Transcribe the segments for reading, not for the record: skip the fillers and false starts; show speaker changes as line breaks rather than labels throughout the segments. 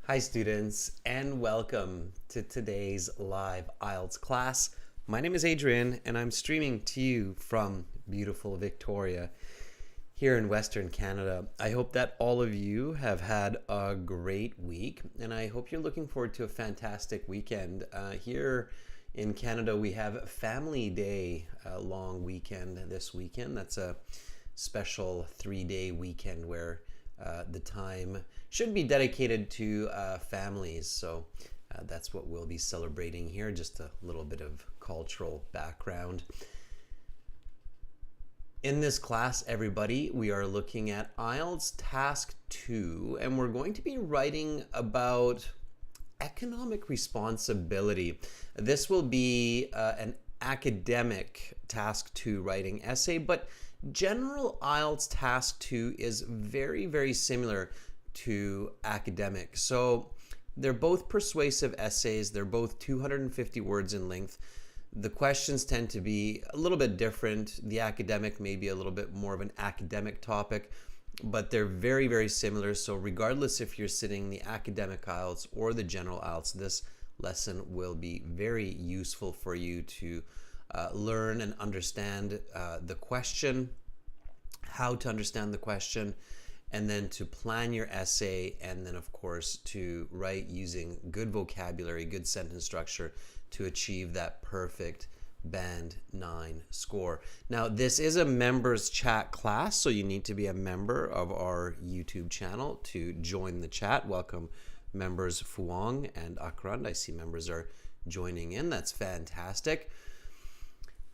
Hi students, and welcome to today's live IELTS class. My name is Adrian and I'm streaming to you from beautiful Victoria here in Western Canada. I hope that all of you have had a great week and I hope you're looking forward to a fantastic weekend. Here in Canada we have Family Day, a long weekend this weekend. That's a special 3-day weekend where the time should be dedicated to families. So that's what we'll be celebrating here, just a little bit of cultural background. In this class, everybody, we are looking at IELTS Task 2, and we're going to be writing about economic responsibility. This will be an academic Task 2 writing essay, but general IELTS Task 2 is very, very similar to academic. So they're both persuasive essays. They're both 250 words in length. The questions tend to be a little bit different. The academic may be a little bit more of an academic topic, but they're very, very similar. So regardless if you're sitting the academic IELTS or the general IELTS, this lesson will be very useful for you to learn and understand the question, how to understand the question, and then to plan your essay, and then of course to write using good vocabulary, good sentence structure to achieve that perfect band 9 score. Now this is a members chat class, so you need to be a member of our YouTube channel to join the chat. Welcome members Fuang and Akrand. I see members are joining in. That's fantastic.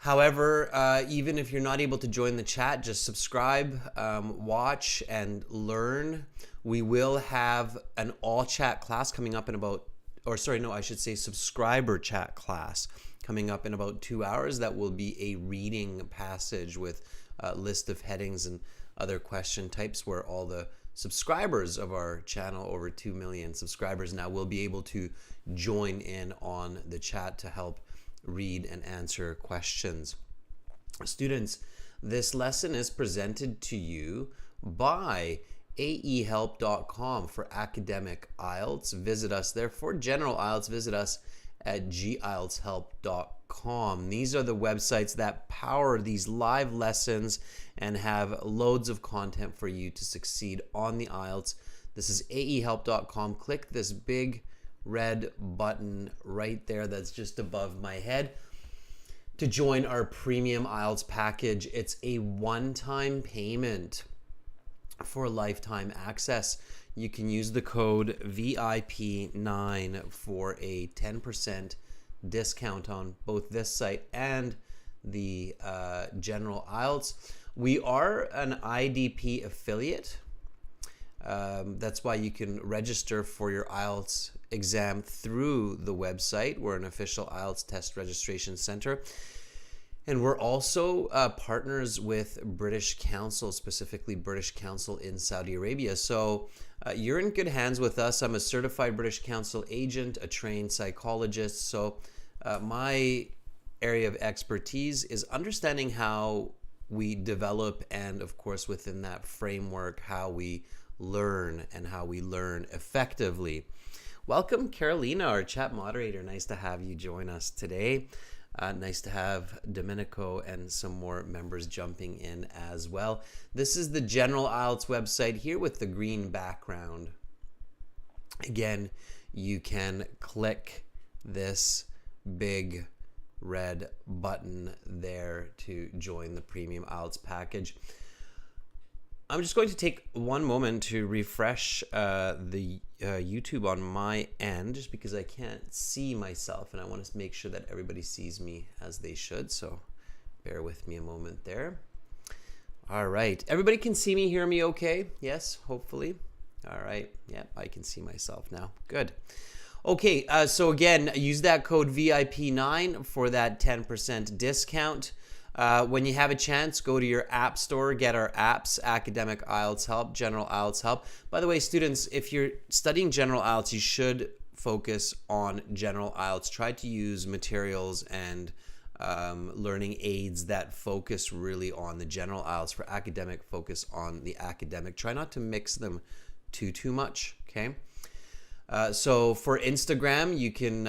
However, even if you're not able to join the chat, just subscribe, watch, and learn. We will have an all chat class coming up in about, or sorry, no, I should say subscriber chat class coming up in about 2 hours. That will be a reading passage with a list of headings and other question types where all the subscribers of our channel, over 2 million subscribers now, will be able to join in on the chat to help read and answer questions. Students, this lesson is presented to you by aehelp.com for academic IELTS. Visit us there. For general IELTS, visit us at gieltshelp.com. These are the websites that power these live lessons and have loads of content for you to succeed on the IELTS. This is aehelp.com. Click this big red button right there that's just above my head to join our premium IELTS package. It's a one-time payment for lifetime access. You can use the code VIP9 for a 10% discount on both this site and the general IELTS. We are an IDP affiliate. That's why you can register for your IELTS exam through the website. We're an official IELTS test registration center. And we're also partners with British Council, specifically British Council in Saudi Arabia. So you're in good hands with us. I'm a certified British Council agent, a trained psychologist. So my area of expertise is understanding how we develop, and of course within that framework, how we learn and how we learn effectively. Welcome, Carolina, our chat moderator. Nice to have you join us today. Nice to have Domenico and some more members jumping in as well. This is the General IELTS website here with the green background. Again, you can click this big red button there to join the premium IELTS package. I'm just going to take one moment to refresh the YouTube on my end, just because I can't see myself and I want to make sure that everybody sees me as they should. So bear with me a moment there. All right. Everybody can see me, hear me okay? Yes, hopefully. All right. Yep, I can see myself now. Good. Okay, so again, use that code VIP9 for that 10% discount. When you have a chance, go to your app store, get our apps, Academic IELTS Help, General IELTS Help. By the way, students, if you're studying General IELTS, you should focus on General IELTS. Try to use materials and learning aids that focus really on the General IELTS. For academic, focus on the academic. Try not to mix them too much, okay? So for Instagram, you can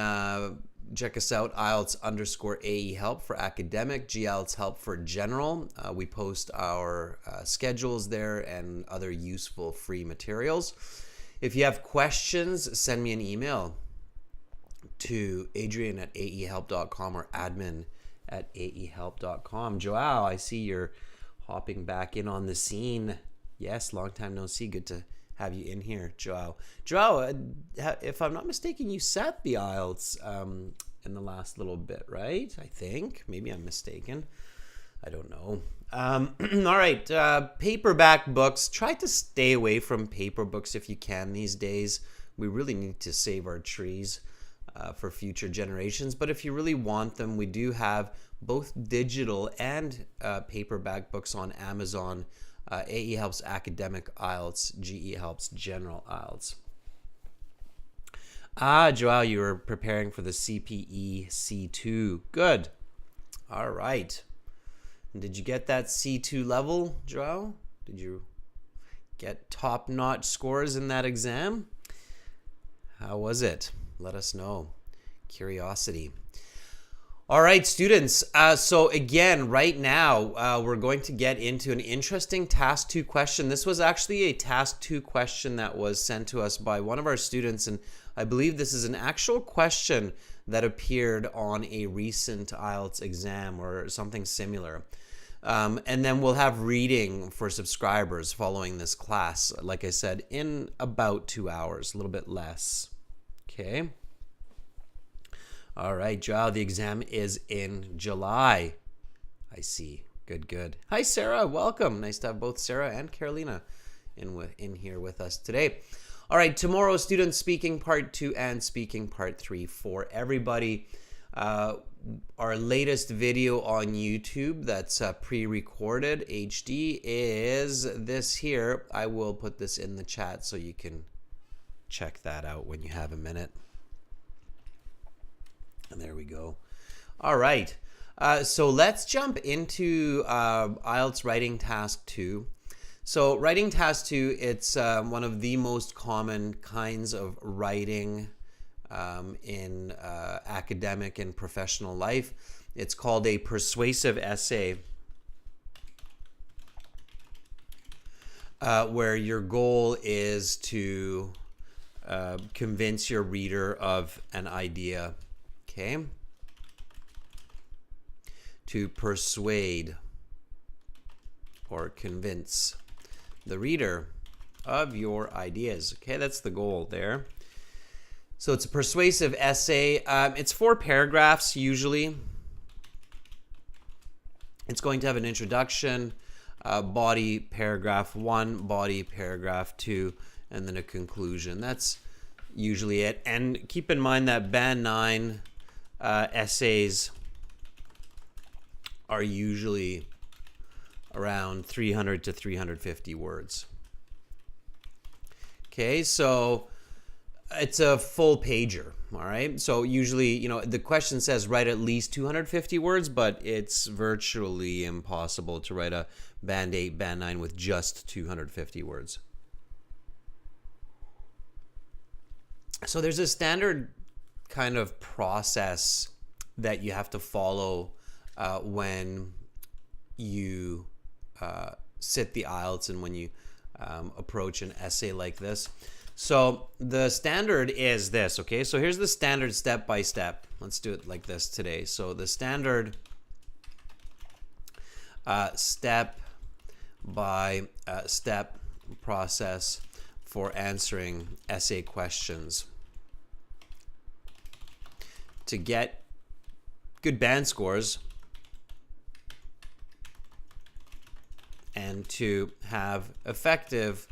check us out, IELTS_AE help for academic, GIELTS help for general. We post our schedules there and other useful free materials. If you have questions, send me an email to adrian@aehelp.com or admin@aehelp.com. Joao, I see you're hopping back in on the scene. Yes, long time no see. Good to have you in here, Joao. Joao, if I'm not mistaken, you sat the IELTS in the last little bit, right? I think. Maybe I'm mistaken. I don't know. All right. Paperback books. Try to stay away from paper books if you can these days. We really need to save our trees for future generations. But if you really want them, we do have both digital and paperback books on Amazon. AE Helps Academic IELTS, GE Helps General IELTS. Joao, you were preparing for the CPE C2. Good. All right. And did you get that C2 level, Joao? Did you get top-notch scores in that exam? How was it? Let us know. Curiosity. All right, students. So again, right now, we're going to get into an interesting Task 2 question. This was actually a Task 2 question that was sent to us by one of our students, and I believe this is an actual question that appeared on a recent IELTS exam or something similar. And then we'll have reading for subscribers following this class, like I said, in about 2 hours, a little bit less. Okay. All right, Joao, the exam is in July. I see. Good, good. Hi, Sarah. Welcome. Nice to have both Sarah and Carolina in here with us today. All right, tomorrow, students, speaking part 2 and speaking part 3 for everybody. Our latest video on YouTube that's pre-recorded HD is this here. I will put this in the chat so you can check that out when you have a minute. And there we go. All right. So let's jump into IELTS Writing Task 2. So Writing Task 2, it's one of the most common kinds of writing in academic and professional life. It's called a persuasive essay, where your goal is to convince your reader of an idea. Okay, to persuade or convince the reader of your ideas. Okay, that's the goal there. So it's a persuasive essay. It's 4 paragraphs usually. It's going to have an introduction, body paragraph 1, body paragraph 2, and then a conclusion. That's usually it. And keep in mind that Band 9 essays are usually around 300 to 350 words. Okay, so it's a full pager, all right? So usually, you know, the question says write at least 250 words, but it's virtually impossible to write a Band 8, Band 9 with just 250 words. So there's a standard kind of process that you have to follow when you sit the IELTS and when you approach an essay like this. So the standard is this, okay? So here's the standard step by step. Let's do it like this today. So the standard step by step process for answering essay questions. To get good band scores and to have effective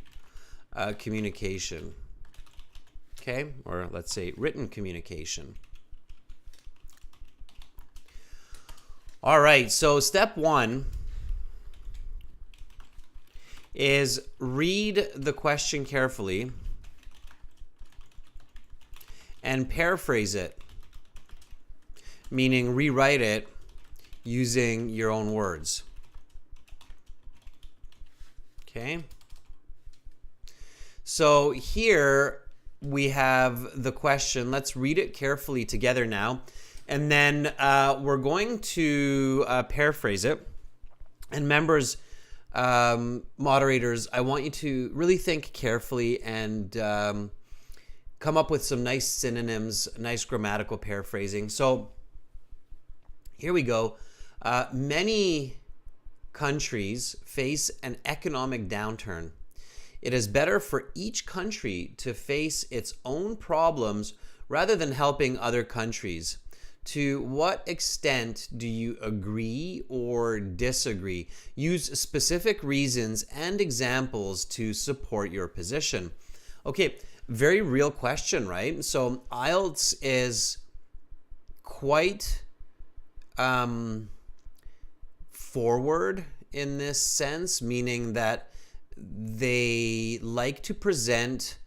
communication, okay, or let's say written communication. All right, so step 1 is read the question carefully and paraphrase it, meaning rewrite it using your own words. Okay? So here, we have the question. Let's read it carefully together now. And then we're going to paraphrase it. And members, moderators, I want you to really think carefully and come up with some nice synonyms, nice grammatical paraphrasing. So here we go. Many countries face an economic downturn. It is better for each country to face its own problems rather than helping other countries. To what extent do you agree or disagree? Use specific reasons and examples to support your position. Okay, very real question, right? So IELTS is quite forward in this sense, meaning that they like to present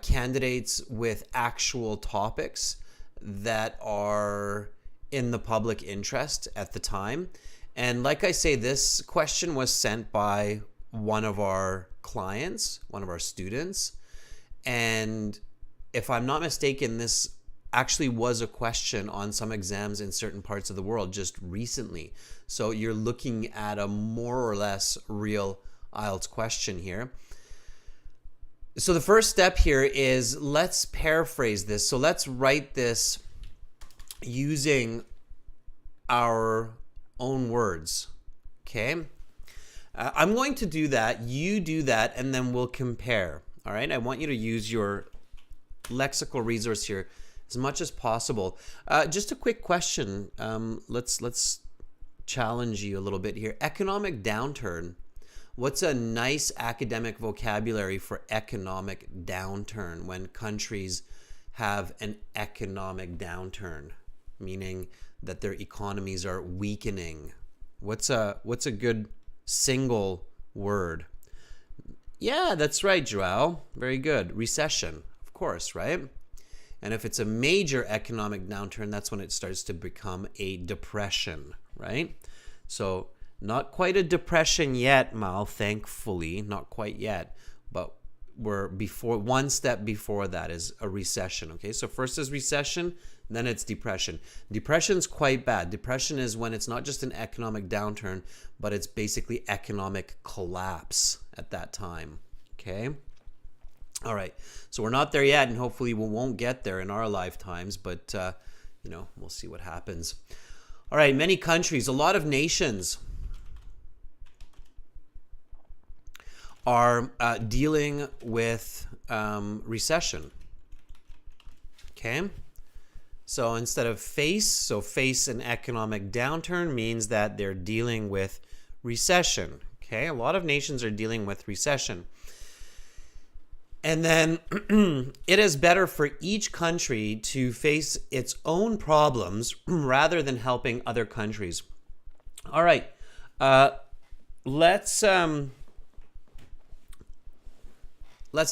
candidates with actual topics that are in the public interest at the time. And like I say, this question was sent by one of our clients, one of our students. And if I'm not mistaken, this actually was a question on some exams in certain parts of the world just recently. So you're looking at a more or less real IELTS question here. So the first step here is let's paraphrase this. So let's write this using our own words. Okay? I'm going to do that. You do that, and then we'll compare. All right? I want you to use your lexical resource here as much as possible. Just a quick question. Let's challenge you a little bit here. Economic downturn. What's a nice academic vocabulary for economic downturn when countries have an economic downturn, meaning that their economies are weakening? What's a good single word? Yeah, that's right, Joao. Very good. Recession, of course, right? And if it's a major economic downturn, that's when it starts to become a depression, right? So not quite a depression yet, Mal, thankfully, not quite yet, but we're one step before that is a recession, okay? So first is recession, then it's depression. Depression's quite bad. Depression is when it's not just an economic downturn, but it's basically economic collapse at that time, okay? All right, so we're not there yet, and hopefully we won't get there in our lifetimes, but, we'll see what happens. All right, many countries, a lot of nations are dealing with recession. Okay? So instead of face an economic downturn means that they're dealing with recession. Okay? A lot of nations are dealing with recession. And then it is better for each country to face its own problems rather than helping other countries. All right. Let's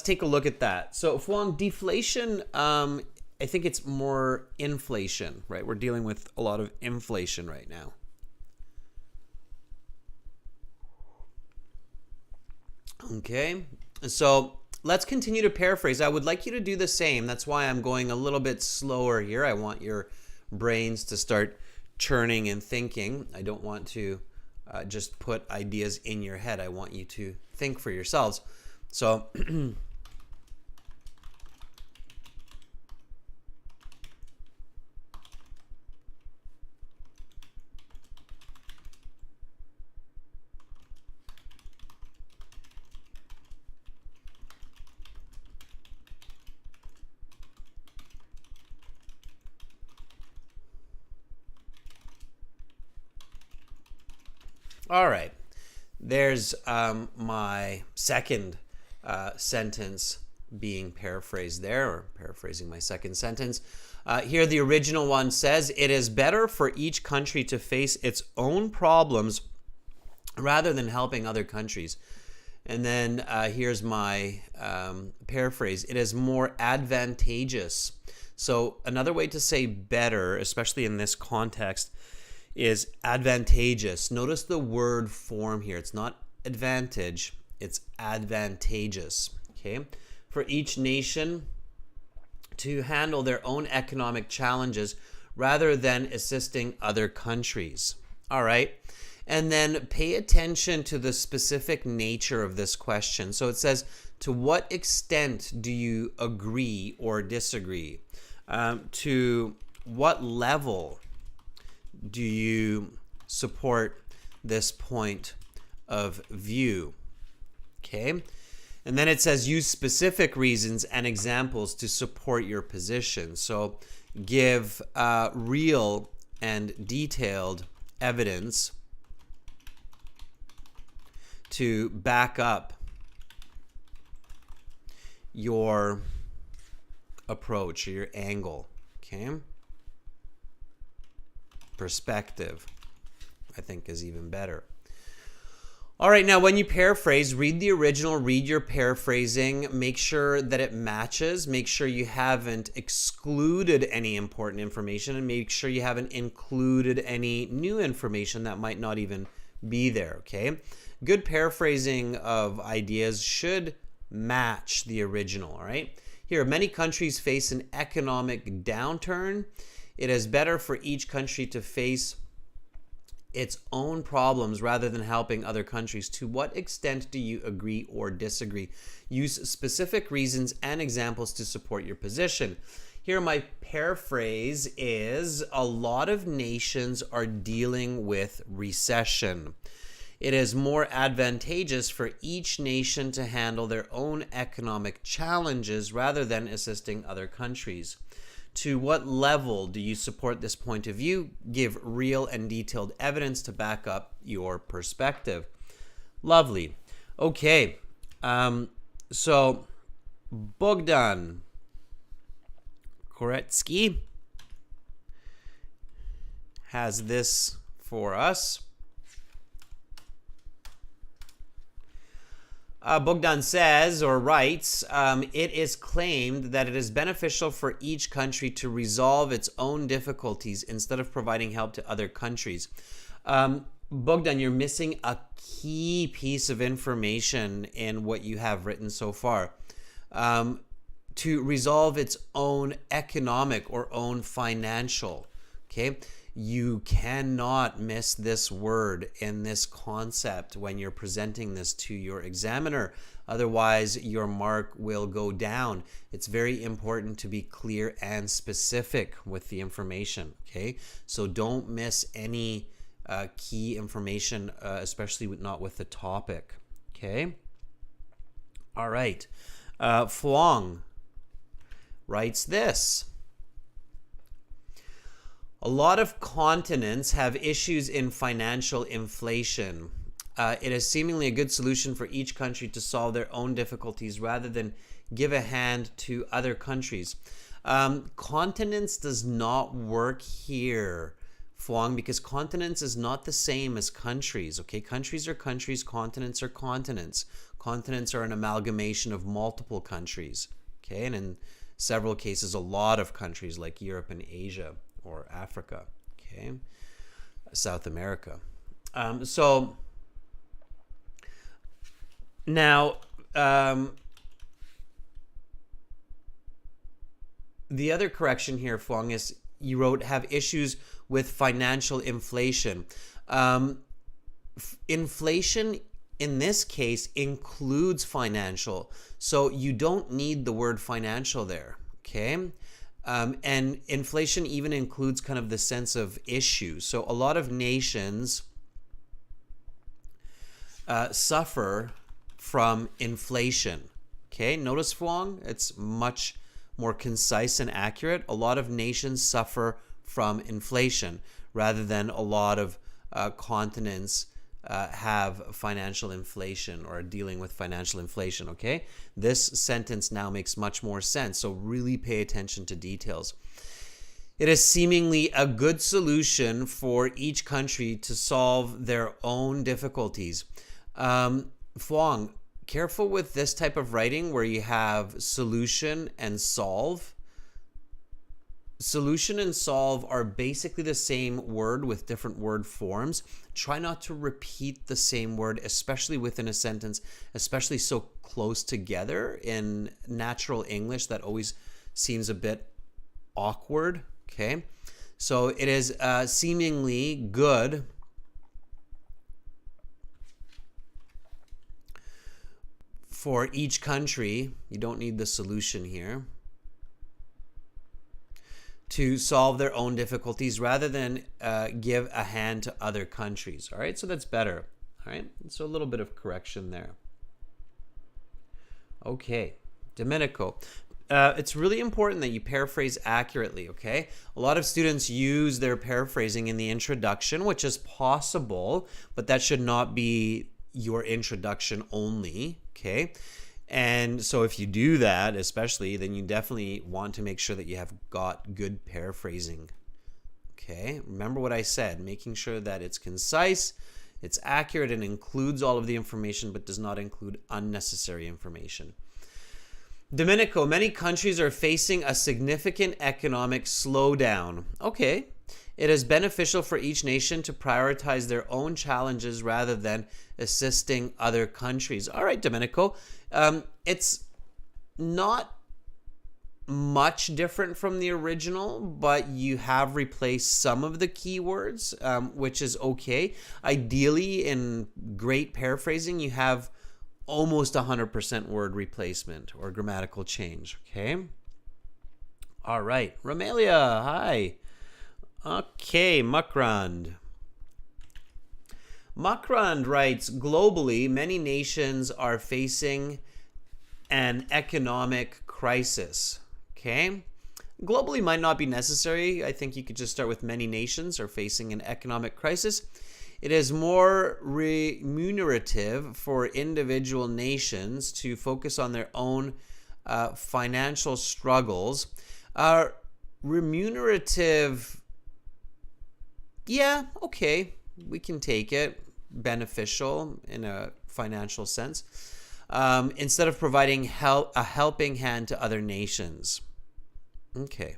take a look at that. So Fuang, deflation, I think it's more inflation, right? We're dealing with a lot of inflation right now. Okay, so let's continue to paraphrase. I would like you to do the same. That's why I'm going a little bit slower here. I want your brains to start churning and thinking. I don't want to just put ideas in your head. I want you to think for yourselves. So all right, there's my second sentence being paraphrased there, or paraphrasing my second sentence. Here the original one says, it is better for each country to face its own problems rather than helping other countries. And then here's my paraphrase. It is more advantageous. So another way to say better, especially in this context, is advantageous. Notice the word form here. It's not advantage, it's advantageous. Okay? For each nation, to handle their own economic challenges rather than assisting other countries. All right. And then pay attention to the specific nature of this question. So it says, to what extent do you agree or disagree? To what level do you support this point of view? Okay. And then it says, use specific reasons and examples to support your position. So give real and detailed evidence to back up your approach or your angle. Okay. Perspective, I think, is even better. All right, now when you paraphrase, read the original, read your paraphrasing, make sure that it matches, make sure you haven't excluded any important information, and make sure you haven't included any new information that might not even be there, okay? Good paraphrasing of ideas should match the original, all right? Here, many countries face an economic downturn. It is better for each country to face its own problems rather than helping other countries. To what extent do you agree or disagree? Use specific reasons and examples to support your position. Here, my paraphrase is, a lot of nations are dealing with recession. It is more advantageous for each nation to handle their own economic challenges rather than assisting other countries. To what level do you support this point of view? Give real and detailed evidence to back up your perspective. Lovely. Okay. So Bogdan Koretsky has this for us. Bogdan says or writes, it is claimed that it is beneficial for each country to resolve its own difficulties instead of providing help to other countries. Bogdan, you're missing a key piece of information in what you have written so far. To resolve its own economic or own financial, okay? You cannot miss this word in this concept when you're presenting this to your examiner. Otherwise, your mark will go down. It's very important to be clear and specific with the information, okay? So don't miss any key information, especially not with the topic, okay? All right. Fluong writes this. A lot of continents have issues in financial inflation. It is seemingly a good solution for each country to solve their own difficulties rather than give a hand to other countries. Continents does not work here, Fluong, because continents is not the same as countries, okay? Countries are countries, continents are continents. Continents are an amalgamation of multiple countries, okay? And in several cases, a lot of countries like Europe and Asia, or Africa, okay, South America. So now the other correction here, Fluong, is you wrote have issues with financial inflation. Inflation in this case includes financial, so you don't need the word financial there, okay? And inflation even includes kind of the sense of issue. So a lot of nations suffer from inflation. Okay, notice, Fluong, it's much more concise and accurate. A lot of nations suffer from inflation rather than a lot of continents have financial inflation or are dealing with financial inflation, okay? This sentence now makes much more sense, so really pay attention to details. It is seemingly a good solution for each country to solve their own difficulties. Fluong, careful with this type of writing where you have solution and solve. Solution and solve are basically the same word with different word forms. Try not to repeat the same word, especially within a sentence, especially so close together. In natural English, that always seems a bit awkward. Okay, so it is seemingly good for each country, you don't need the solution here, to solve their own difficulties rather than give a hand to other countries. All right, so that's better. All right, so a little bit of correction there. Okay, Domenico. It's really important that you paraphrase accurately, okay? A lot of students use their paraphrasing in the introduction, which is possible, but that should not be your introduction only, okay? And so if you do that, especially, then you definitely want to make sure that you have got good paraphrasing, okay? Remember what I said, making sure that it's concise, it's accurate, and includes all of the information, but does not include unnecessary information. Domenico, many countries are facing a significant economic slowdown. Okay. It is beneficial for each nation to prioritize their own challenges rather than assisting other countries. All right, Domenico. It's not much different from the original, but you have replaced some of the keywords, which is okay. Ideally, in great paraphrasing, you have almost 100% word replacement or grammatical change, okay? All right, Romelia, hi. Okay, Muckrand. Muckrand writes, globally, many nations are facing an economic crisis, okay? Globally might not be necessary. I think you could just start with many nations are facing an economic crisis. It is more remunerative for individual nations to focus on their own financial struggles. Remunerative, yeah, okay, we can take it. Beneficial in a financial sense. Instead of providing a helping hand to other nations. Okay.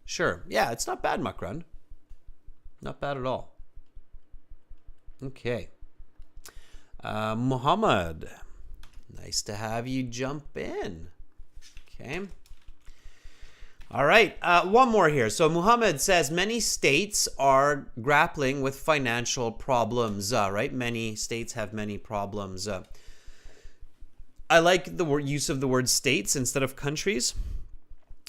Sure. Yeah, it's not bad, Muckrund. Not bad at all. Okay. Muhammad, nice to have you jump in. Okay. All right. One more here. So Muhammad says many states are grappling with financial problems, right? Many states have many problems. I like the use of the word states instead of countries.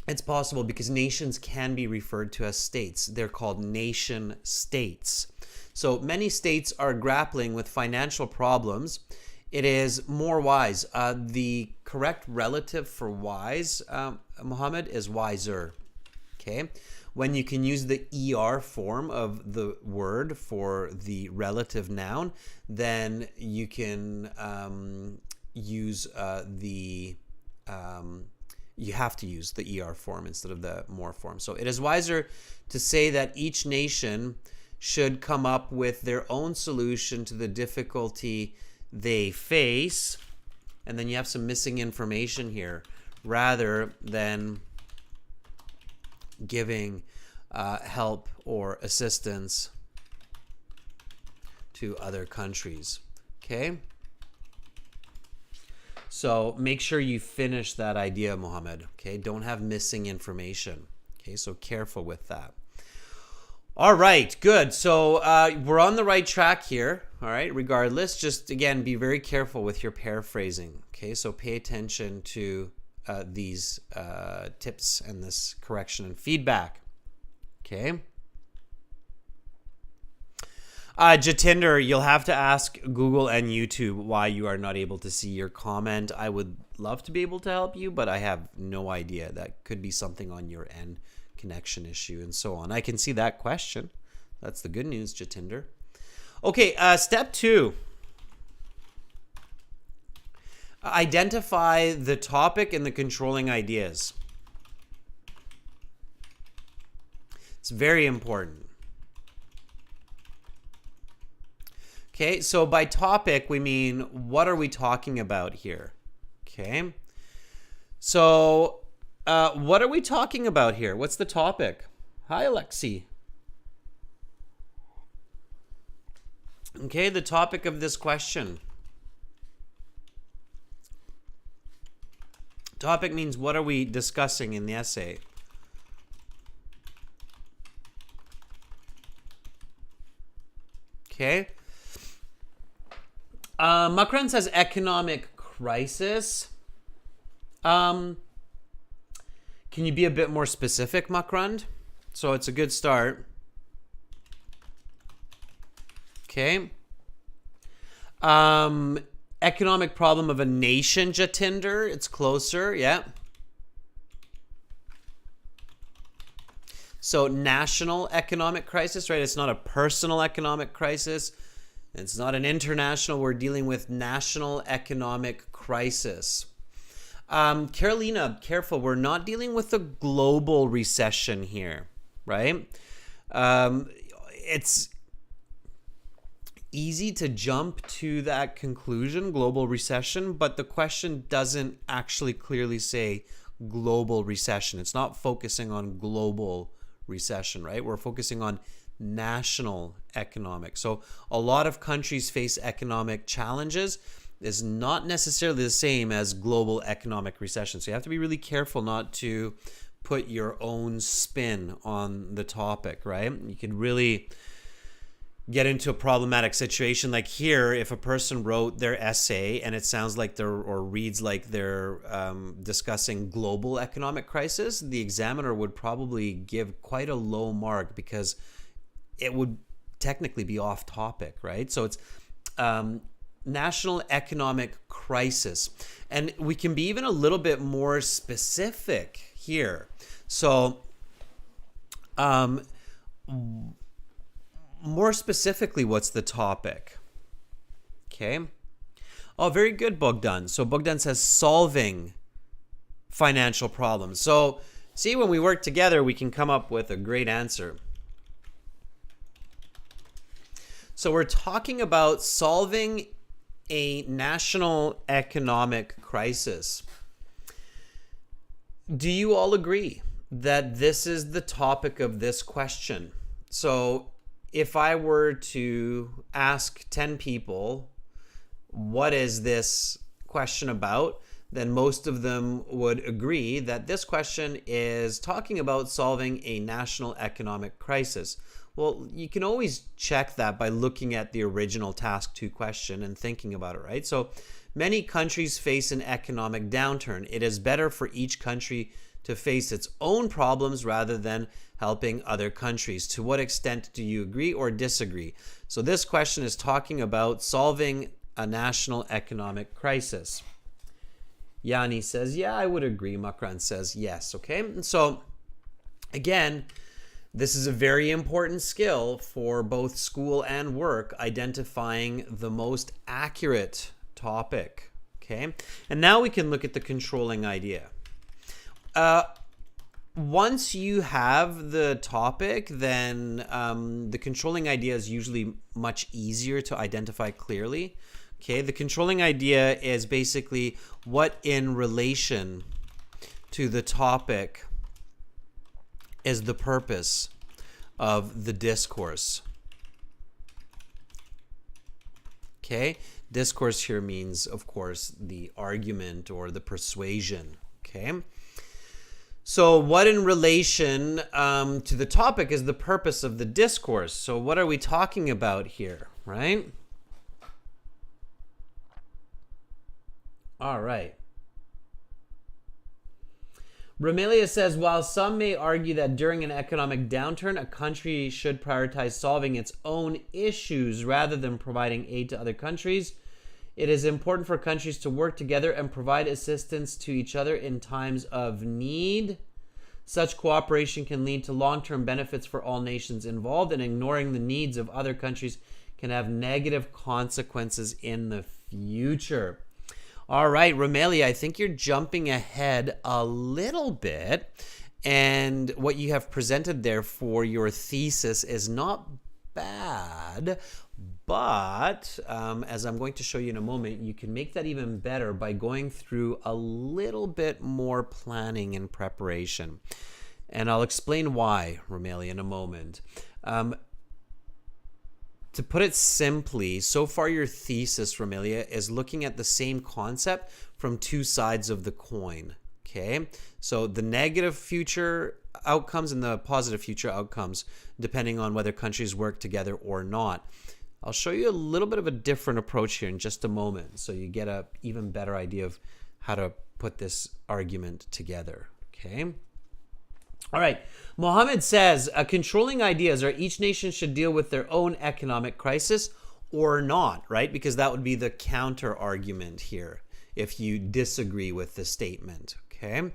It's possible because nations can be referred to as states. They're called nation states. So many states are grappling with financial problems. It is more wise. The correct relative for wise, Muhammad, is wiser. Okay? When you can use the ER form of the word for the relative noun, then you can use you have to use the ER form instead of the more form. So it is wiser to say that each nation should come up with their own solution to the difficulty they face. And then you have some missing information here, rather than giving help or assistance to other countries. Okay? So make sure you finish that idea, Mohammed. Okay, don't have missing information. Okay, so careful with that. All right, good. So we're on the right track here. All right, regardless, just again, be very careful with your paraphrasing. Okay, so pay attention to these tips and this correction and feedback. Okay. Jatinder, you'll have to ask Google and YouTube why you are not able to see your comment. I would love to be able to help you, but I have no idea. That could be something on your end, connection issue and so on. I can see that question. That's the good news, Jatinder. Okay, step 2. Identify the topic and the controlling ideas. It's very important. Okay, so by topic, we mean what are we talking about here? Okay, so what are we talking about here? What's the topic? Hi, Alexi. Okay, the topic of this question. Topic means what are we discussing in the essay? Okay. Macron says economic crisis. Can you be a bit more specific, Macron? So it's a good start. Okay. Economic problem of a nation, Jatinder. It's closer, yeah. So national economic crisis, right? It's not a personal economic crisis. It's not an international. We're dealing with national economic crisis. Carolina, careful. We're not dealing with a global recession here, right? It's easy to jump to that conclusion, global recession, but the question doesn't actually clearly say global recession. It's not focusing on global recession, right? We're focusing on national economic. So a lot of countries face economic challenges is not necessarily the same as global economic recession. So you have to be really careful not to put your own spin on the topic, right? You could really get into a problematic situation. Like here, if a person wrote their essay and it sounds like they're, or reads like they're discussing global economic crisis, the examiner would probably give quite a low mark because it would technically be off topic, right? So it's national economic crisis. And we can be even a little bit more specific here. So more specifically, what's the topic? Okay. Oh, very good, Bogdan. So Bogdan says solving financial problems. So see, when we work together, we can come up with a great answer. So we're talking about solving a national economic crisis. Do you all agree that this is the topic of this question? So if I were to ask 10 people, what is this question about? Then most of them would agree that this question is talking about solving a national economic crisis. Well, you can always check that by looking at the original task 2 question and thinking about it, right? So many countries face an economic downturn. It is better for each country to face its own problems rather than helping other countries. To what extent do you agree or disagree? So this question is talking about solving a national economic crisis. Yanni says, yeah, I would agree. Macron says, yes. Okay. And so again, this is a very important skill for both school and work, identifying the most accurate topic. Okay. And now we can look at the controlling idea. Once you have the topic, then the controlling idea is usually much easier to identify clearly. Okay, the controlling idea is basically what in relation to the topic is the purpose of the discourse. Okay, discourse here means, of course, the argument or the persuasion. Okay. So what in relation to the topic is the purpose of the discourse? So what are we talking about here, right? All right. Romelia says, while some may argue that during an economic downturn, a country should prioritize solving its own issues rather than providing aid to other countries, it is important for countries to work together and provide assistance to each other in times of need. Such cooperation can lead to long-term benefits for all nations involved, and ignoring the needs of other countries can have negative consequences in the future. All right, Romelia, I think you're jumping ahead a little bit, and what you have presented there for your thesis is not bad, but as I'm going to show you in a moment, you can make that even better by going through a little bit more planning and preparation. And I'll explain why, Romelia, in a moment. To put it simply, so far your thesis, Romelia, is looking at the same concept from 2 sides of the coin. Okay, so the negative future outcomes and the positive future outcomes, depending on whether countries work together or not. I'll show you a little bit of a different approach here in just a moment, so you get a even better idea of how to put this argument together. Okay. All right. Mohammed says, controlling ideas are each nation should deal with their own economic crisis or not, right? Because that would be the counter argument here if you disagree with the statement. Okay.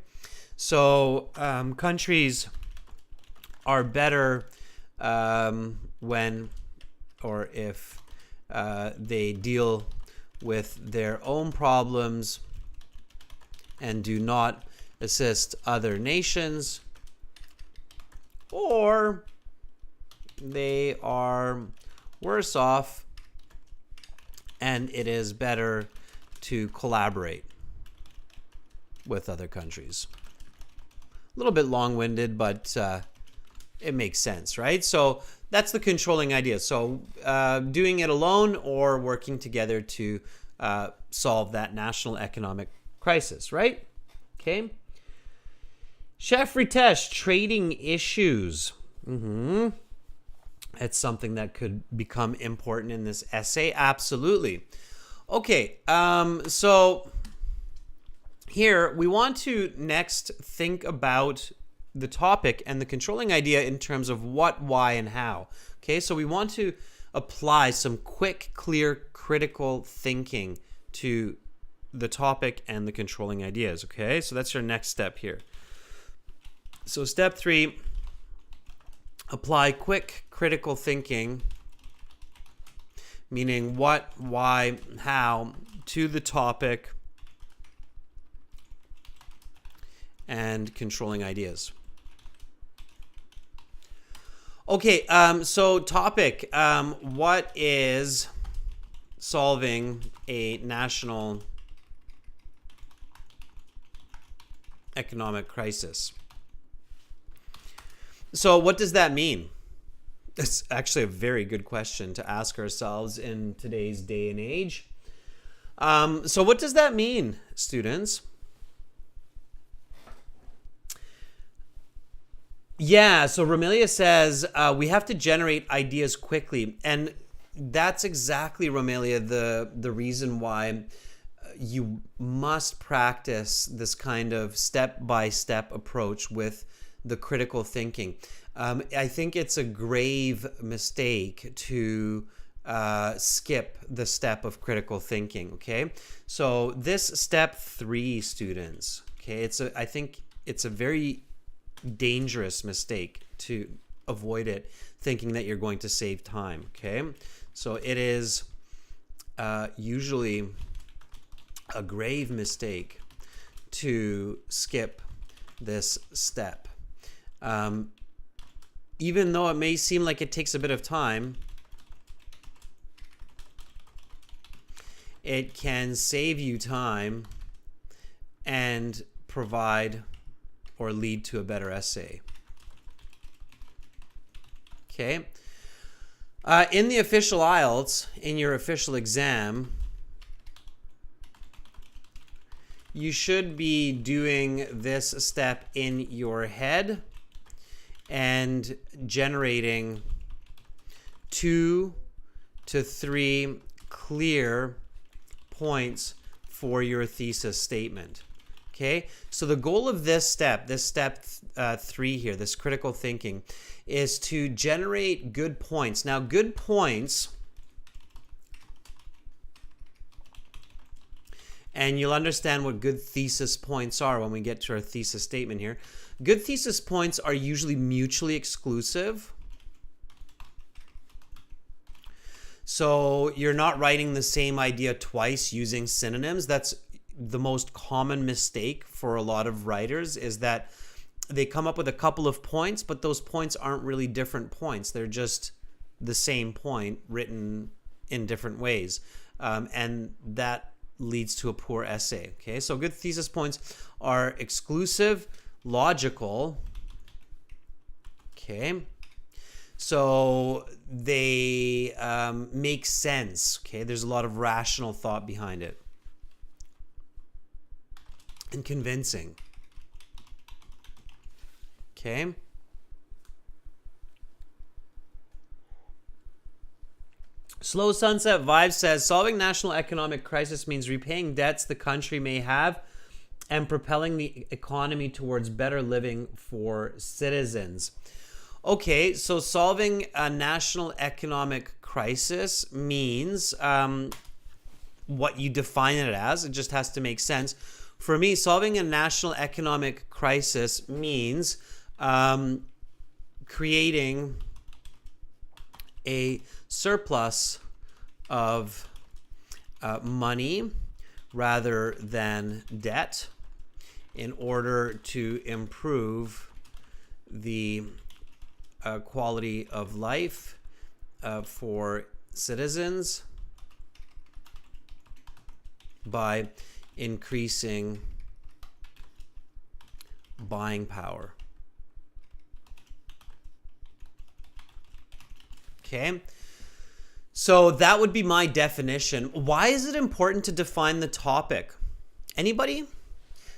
So countries are better when or if they deal with their own problems and do not assist other nations, or they are worse off and it is better to collaborate with other countries. A little bit long-winded, but it makes sense, right? So that's the controlling idea. So doing it alone or working together to solve that national economic crisis, right? Okay. Chef Ritesh, trading issues. It's something that could become important in this essay. Absolutely. Okay. So here we want to next think about the topic and the controlling idea in terms of what, why, and how. Okay. So we want to apply some quick, clear, critical thinking to the topic and the controlling ideas. Okay. So that's your next step here. So step 3, apply quick critical thinking, meaning what, why, how, to the topic and controlling ideas. Okay, so topic, what is solving a national economic crisis? So what does that mean? It's actually a very good question to ask ourselves in today's day and age. So what does that mean, students? Yeah, so Romelia says we have to generate ideas quickly. And that's exactly, Romelia, the reason why you must practice this kind of step-by-step approach with the critical thinking. I think it's a grave mistake to skip the step of critical thinking. Okay, so this step 3, students. Okay, I think it's a very dangerous mistake to avoid it, thinking that you're going to save time. Okay, so it is usually a grave mistake to skip this step. Even though it may seem like it takes a bit of time, it can save you time and provide or lead to a better essay. Okay. In the official IELTS, in your official exam, you should be doing this step in your head and generating 2 to 3 clear points for your thesis statement. Okay, so the goal of this step 3 here, this critical thinking, is to generate good points. Now, good points, and you'll understand what good thesis points are when we get to our thesis statement here. Good thesis points are usually mutually exclusive. So you're not writing the same idea twice using synonyms. That's the most common mistake for a lot of writers, is that they come up with a couple of points, but those points aren't really different points. They're just the same point written in different ways. And that leads to a poor essay. Okay, so good thesis points are exclusive, logical. Okay, so they make sense. Okay, there's a lot of rational thought behind it and convincing. Okay. Slow Sunset Vibe says, solving national economic crisis means repaying debts the country may have and propelling the economy towards better living for citizens. Okay, so solving a national economic crisis means what you define it as. It just has to make sense. For me, solving a national economic crisis means creating a surplus of money rather than debt in order to improve the quality of life for citizens by increasing buying power. Okay, so that would be my definition. Why is it important to define the topic? Anybody?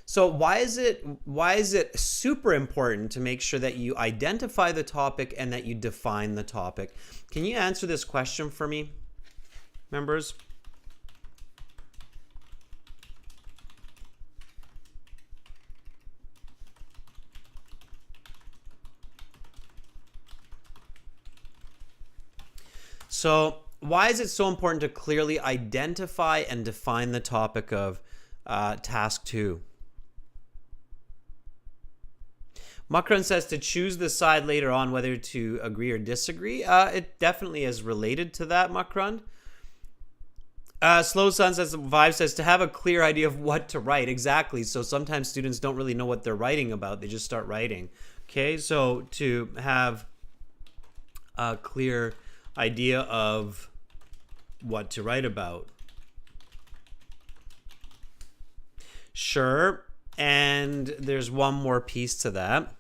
So why is it super important to make sure that you identify the topic and that you define the topic? Can you answer this question for me, members? So why is it so important to clearly identify and define the topic of task 2? Makran says to choose the side later on whether to agree or disagree. It definitely is related to that, Makran. Slow Sun says, Vibe says, to have a clear idea of what to write. Exactly. So sometimes students don't really know what they're writing about. They just start writing. Okay, so to have a clear idea of what to write about. Sure. And there's one more piece to that.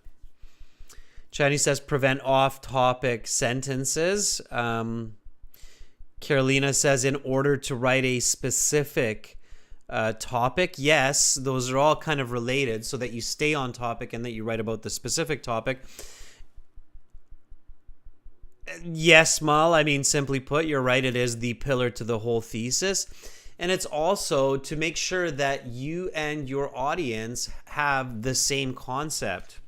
Chani says prevent off-topic sentences. Carolina says in order to write a specific topic. Yes, those are all kind of related so that you stay on topic and that you write about the specific topic. Yes, Mal, I mean, simply put, you're right. It is the pillar to the whole thesis. And it's also to make sure that you and your audience have the same concept.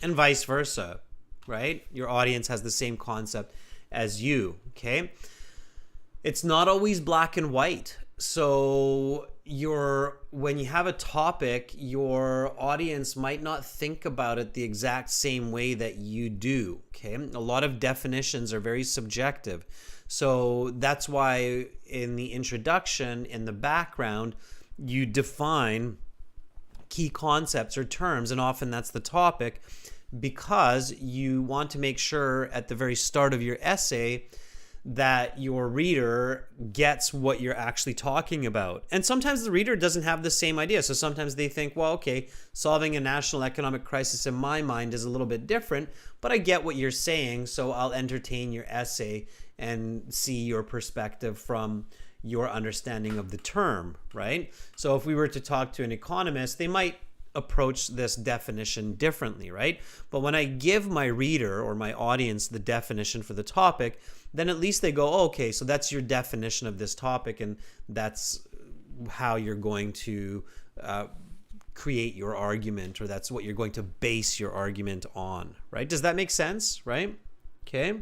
And vice versa, right? Your audience has the same concept as you, okay? It's not always black and white. So when you have a topic, your audience might not think about it the exact same way that you do, okay? A lot of definitions are very subjective. So that's why in the introduction, in the background, you define key concepts or terms, and often that's the topic, because you want to make sure at the very start of your essay that your reader gets what you're actually talking about. And sometimes the reader doesn't have the same idea. So sometimes they think, well, okay, solving a national economic crisis in my mind is a little bit different, but I get what you're saying, so I'll entertain your essay and see your perspective from your understanding of the term, right? So if we were to talk to an economist, they might approach this definition differently, right? But when I give my reader or my audience the definition for the topic, then at least they go, oh, okay, so that's your definition of this topic, and that's how you're going to create your argument, or that's what you're going to base your argument on, right? Does that make sense, right? Okay.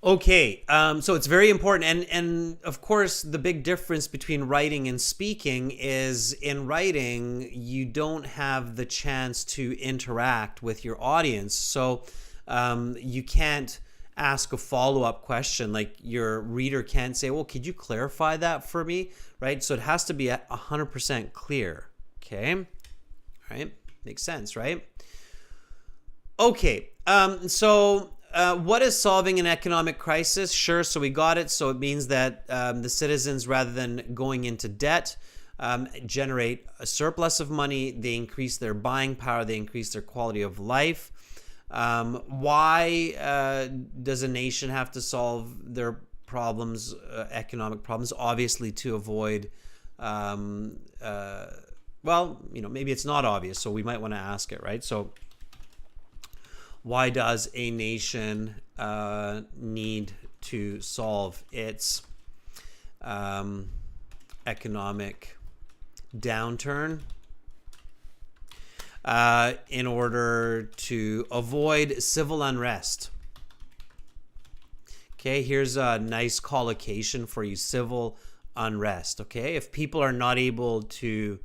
Okay, so it's very important, and of course the big difference between writing and speaking is in writing you don't have the chance to interact with your audience, so you can't ask a follow-up question. Like your reader can't say, well, could you clarify that for me, right? So it has to be 100% clear. Okay, all right, makes sense, right? Okay, what is solving an economic crisis? Sure, so we got it. So it means that the citizens, rather than going into debt, generate a surplus of money. They increase their buying power. They increase their quality of life. Why does a nation have to solve their problems, economic problems? Obviously to avoid, maybe it's not obvious, so we might want to ask it, right? So why does a nation need to solve its economic downturn? In order to avoid civil unrest. Okay, here's a nice collocation for you: civil unrest. Okay, if people are not able to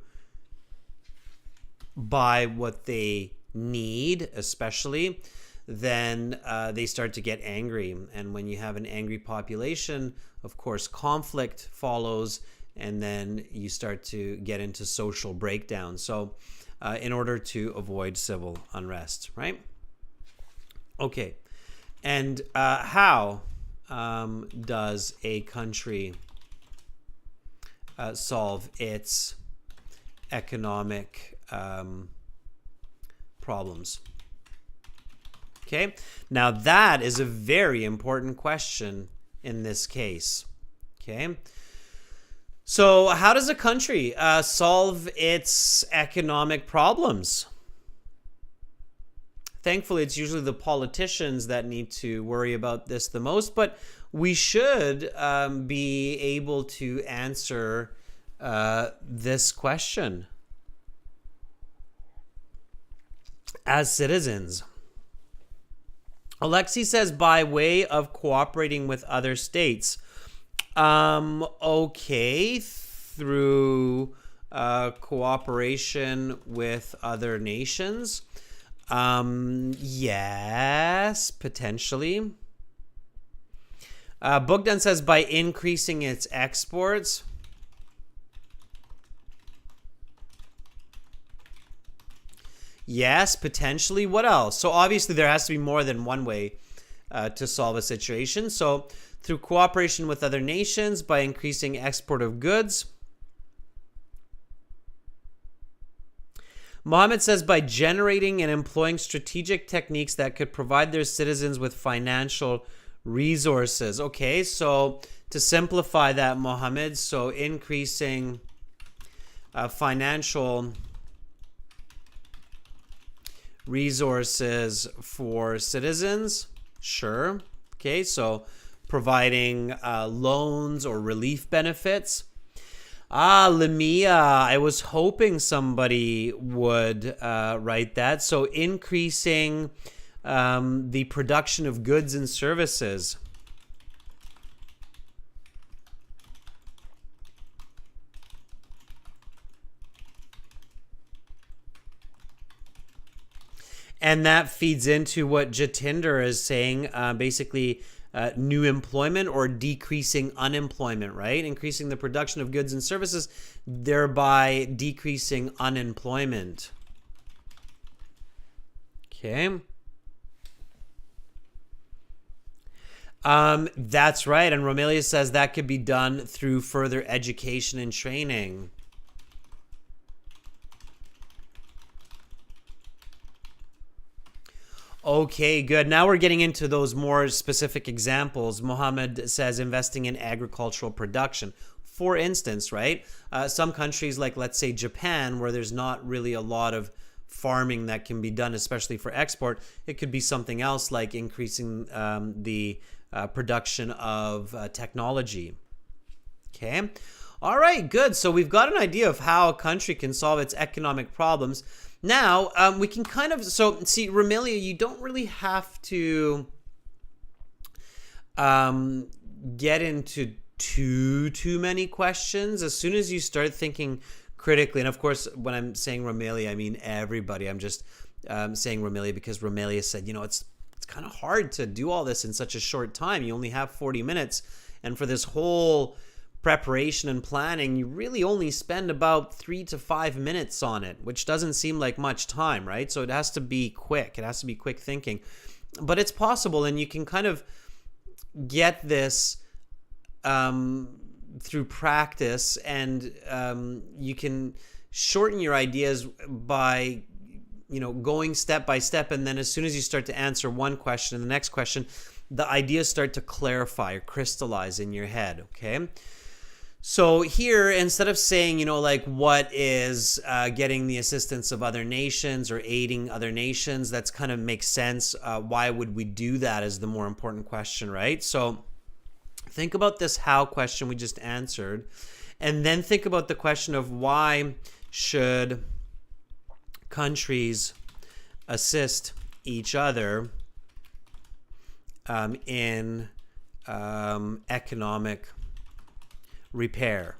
buy what they need, especially, then they start to get angry. And when you have an angry population, of course, conflict follows, and then you start to get into social breakdown. So in order to avoid civil unrest, right? Okay. And how does a country solve its economic problems? Okay. Now that is a very important question in this case. Okay. So how does a country solve its economic problems? Thankfully, it's usually the politicians that need to worry about this the most, but we should be able to answer this question as citizens. Alexi says, by way of cooperating with other states. Okay, through cooperation with other nations. Yes, potentially. Bogdan says, by increasing its exports. Yes, potentially. What else? So obviously there has to be more than one way to solve a situation. So through cooperation with other nations, by increasing export of goods. Mohammed says, by generating and employing strategic techniques that could provide their citizens with financial resources. Okay, so to simplify that, Mohammed, so increasing financial resources for citizens. Sure. Okay, so providing loans or relief benefits. Lamia, I was hoping somebody would write that. So increasing the production of goods and services. And that feeds into what Jatinder is saying, basically new employment or decreasing unemployment, right? Increasing the production of goods and services, thereby decreasing unemployment. Okay. That's right. And Romelia says that could be done through further education and training. Okay, good. Now we're getting into those more specific examples. Mohammed says investing in agricultural production. For instance, right? Some countries like, let's say, Japan, where there's not really a lot of farming that can be done, especially for export. It could be something else like increasing the production of technology. Okay. All right, good. So we've got an idea of how a country can solve its economic problems. Now, we can kind of, so see, Romelia, you don't really have to get into too many questions. As soon as you start thinking critically, and of course, when I'm saying Romelia, I mean everybody. I'm just saying Romelia because Romelia said, you know, it's kind of hard to do all this in such a short time. You only have 40 minutes. And for this whole preparation and planning, you really only spend about 3 to 5 minutes on it, which doesn't seem like much time, right? So it has to be quick. It has to be quick thinking. But it's possible, and you can kind of get this through practice, and you can shorten your ideas by going step by step, and then as soon as you start to answer one question and the next question, the ideas start to clarify or crystallize in your head. Okay. So here, instead of saying, what is getting the assistance of other nations or aiding other nations, that's kind of makes sense. Why would we do that is the more important question, right? So think about this how question we just answered, and then think about the question of why should countries assist each other in economic repair.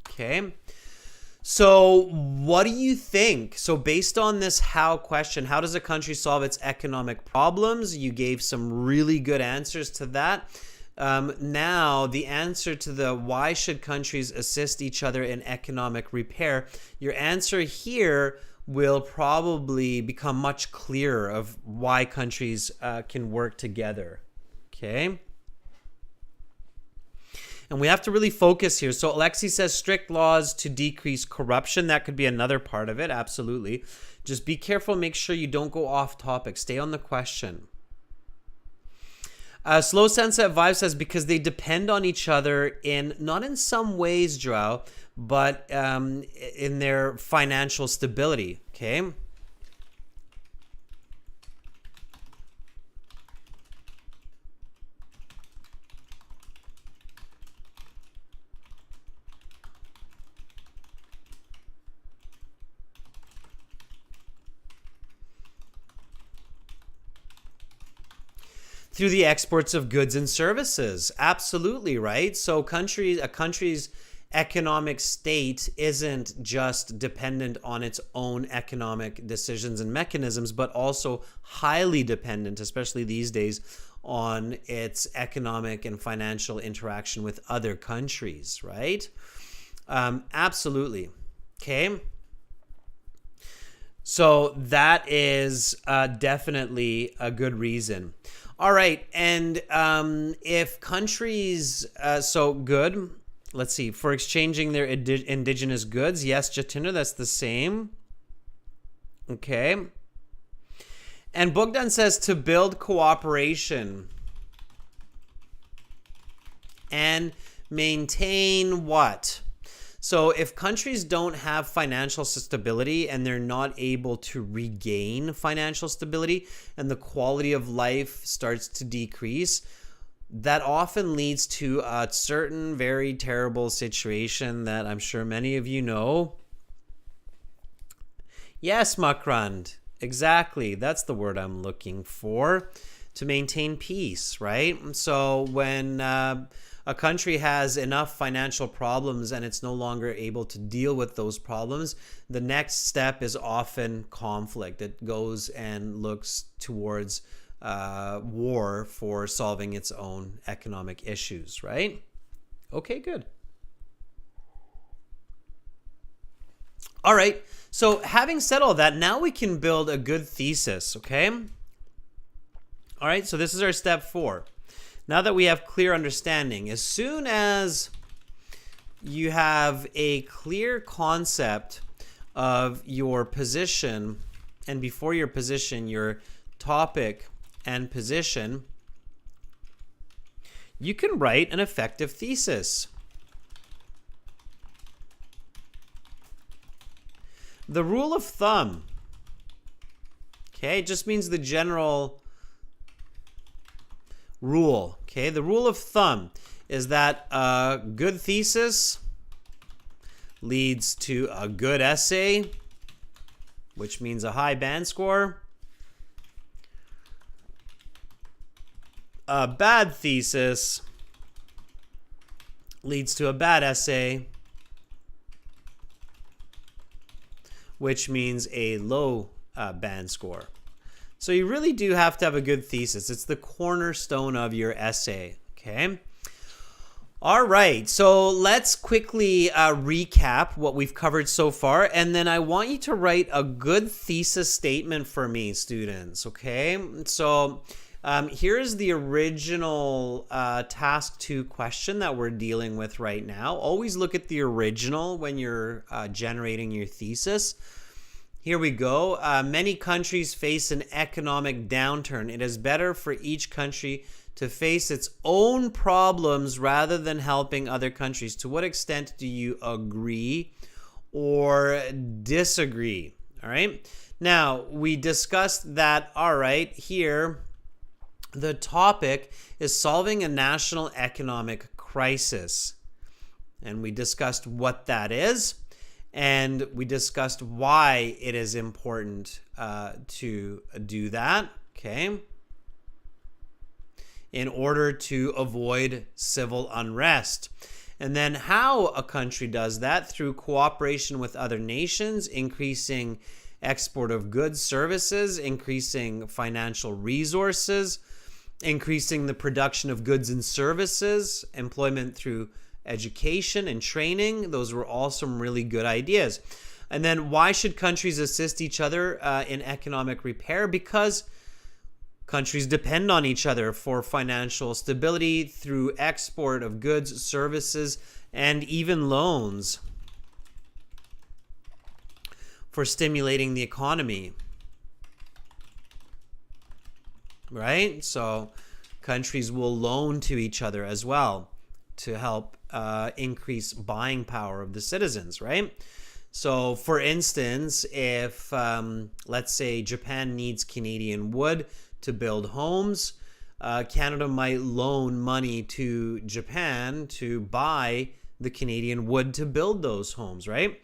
Okay. So what do you think? So based on this how question, how does a country solve its economic problems? You gave some really good answers to that. Now the answer to the why should countries assist each other in economic repair, your answer here will probably become much clearer of why countries can work together. Okay. And we have to really focus here. So Alexi says strict laws to decrease corruption. That could be another part of it. Absolutely. Just be careful. Make sure you don't go off topic. Stay on the question. Slow Sunset Vibe says because they depend on each other not in some ways, Joao, but in their financial stability. Okay. Through the exports of goods and services. Absolutely, right? So a country's economic state isn't just dependent on its own economic decisions and mechanisms, but also highly dependent, especially these days, on its economic and financial interaction with other countries, right? Absolutely. Okay. So that is definitely a good reason. All right, and if countries, so good, let's see, for exchanging their indigenous goods, yes, Jatinder, that's the same. Okay. And Bogdan says to build cooperation and maintain what? So if countries don't have financial stability and they're not able to regain financial stability and the quality of life starts to decrease, that often leads to a certain very terrible situation that I'm sure many of you know. Yes, Makrand, exactly. That's the word I'm looking for. To maintain peace, right? So when a country has enough financial problems and it's no longer able to deal with those problems, the next step is often conflict. It goes and looks towards war for solving its own economic issues, right? Okay, good. All right, so having said all that, now we can build a good thesis, okay? All right, so this is our step 4. Now that we have clear understanding, as soon as you have a clear concept of your position, and before your position, your topic and position, you can write an effective thesis. The rule of thumb, okay, just means the general rule. Okay, the rule of thumb is that a good thesis leads to a good essay, which means a high band score. A bad thesis leads to a bad essay, which means a low band score. So you really do have to have a good thesis. It's the cornerstone of your essay, okay? All right, so let's quickly recap what we've covered so far, and then I want you to write a good thesis statement for me, students, okay? So here's the original task 2 question that we're dealing with right now. Always look at the original when you're generating your thesis. Here we go. Many countries face an economic downturn. It is better for each country to face its own problems rather than helping other countries. To what extent do you agree or disagree? All right. Now, we discussed that, all right, here, the topic is solving a national economic crisis. And we discussed what that is. And we discussed why it is important to do that, okay, in order to avoid civil unrest. And then how a country does that: through cooperation with other nations, increasing export of goods, services, increasing financial resources, increasing the production of goods and services, employment through education and training. Those were all some really good ideas. And then why should countries assist each other in economic repair? Because countries depend on each other for financial stability through export of goods, services, and even loans for stimulating the economy. Right? So countries will loan to each other as well to help increase buying power of the citizens, right? So, for instance, if, let's say, Japan needs Canadian wood to build homes, Canada might loan money to Japan to buy the Canadian wood to build those homes, right?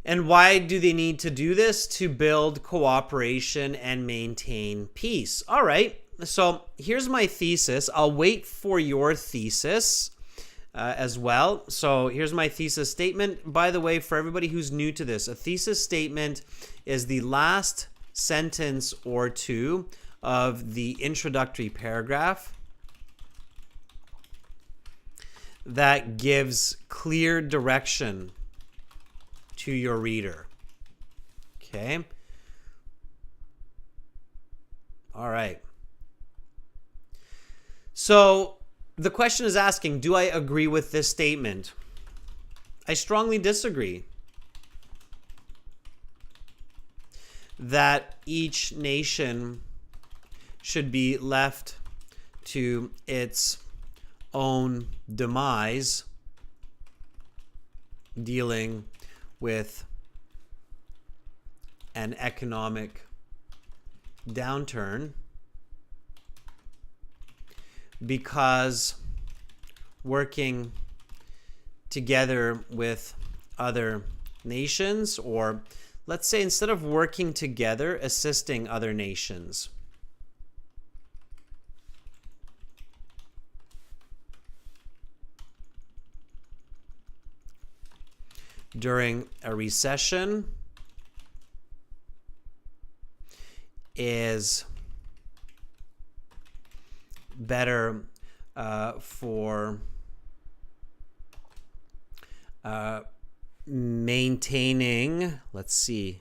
And why do they need to do this? To build cooperation and maintain peace. All right, so here's my thesis. I'll wait for your thesis as well. So here's my thesis statement. By the way, for everybody who's new to this, a thesis statement is the last sentence or two of the introductory paragraph that gives clear direction to your reader. Okay. All right. So the question is asking, do I agree with this statement? I strongly disagree that each nation should be left to its own demise dealing with an economic downturn, because working together with other nations, or let's say instead of working together, assisting other nations during a recession is better for maintaining, let's see,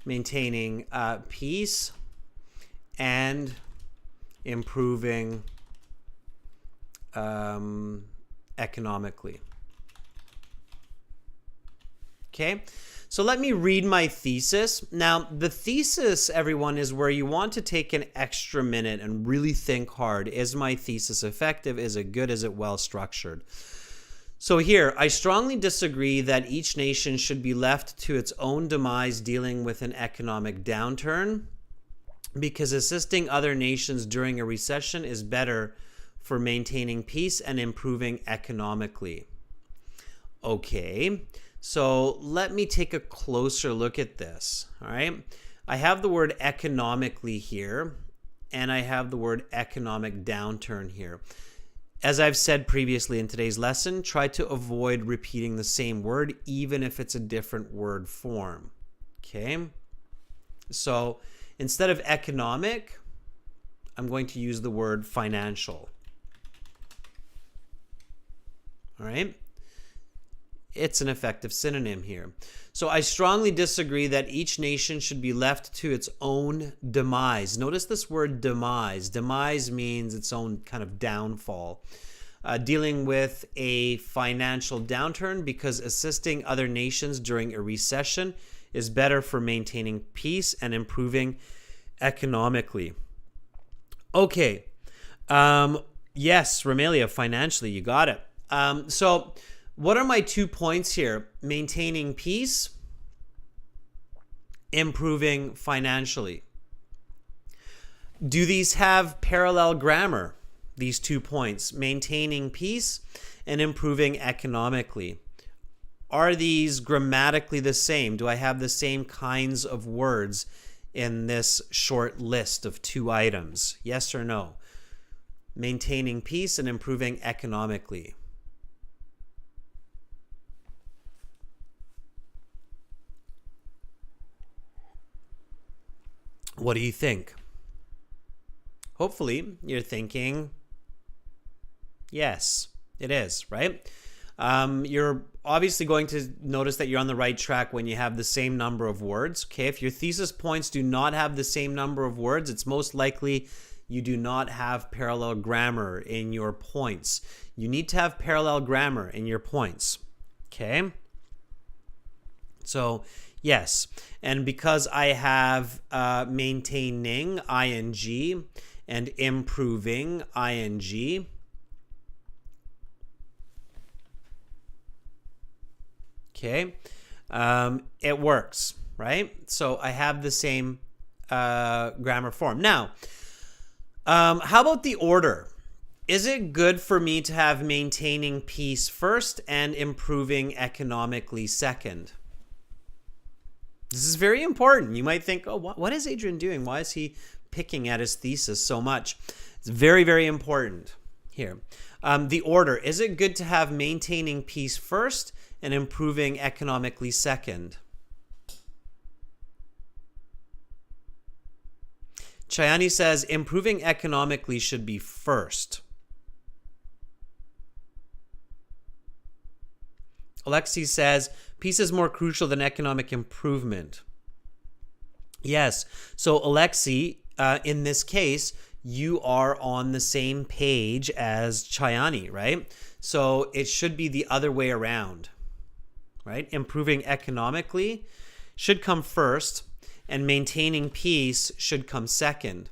maintaining peace and improving economically. Okay, so let me read my thesis. Now, the thesis, everyone, is where you want to take an extra minute and really think hard. Is my thesis effective? Is it good? Is it well structured? So here, I strongly disagree that each nation should be left to its own demise dealing with an economic downturn, because assisting other nations during a recession is better for maintaining peace and improving economically. Okay, so let me take a closer look at this. All right, I have the word economically here, and I have the word economic downturn here. As I've said previously in today's lesson, try to avoid repeating the same word, even if it's a different word form. Okay, so instead of economic, I'm going to use the word financial. All right. it's an effective synonym here. So I strongly disagree that each nation should be left to its own demise. Notice this word demise. Demise means its own kind of downfall. Dealing with a financial downturn because assisting other nations during a recession is better for maintaining peace and improving economically. Okay. Yes, Romelia, financially, you got it. So what are my 2 points here? Maintaining peace, improving financially. Do these have parallel grammar? These 2 points, maintaining peace and improving economically. Are these grammatically the same? Do I have the same kinds of words in this short list of 2 items? Yes or no? Maintaining peace and improving economically. What do you think? Hopefully, you're thinking, yes, it is, right? You're obviously going to notice that you're on the right track when you have the same number of words. Okay, if your thesis points do not have the same number of words, it's most likely you do not have parallel grammar in your points. You need to have parallel grammar in your points. Okay? So, yes. And because I have maintaining, ing, and improving, ing, okay, it works, right? So I have the same grammar form. Now, how about the order? Is it good for me to have maintaining peace first and improving economically second? This is very important. You might think, oh, what is Adrian doing? Why is he picking at his thesis so much? It's very, very important here. The order. Is it good to have maintaining peace first and improving economically second? Chayani says improving economically should be first. Alexi says peace is more crucial than economic improvement. Yes. So Alexi, in this case, you are on the same page as Chayani, right? So it should be the other way around, right? Improving economically should come first, and maintaining peace should come second,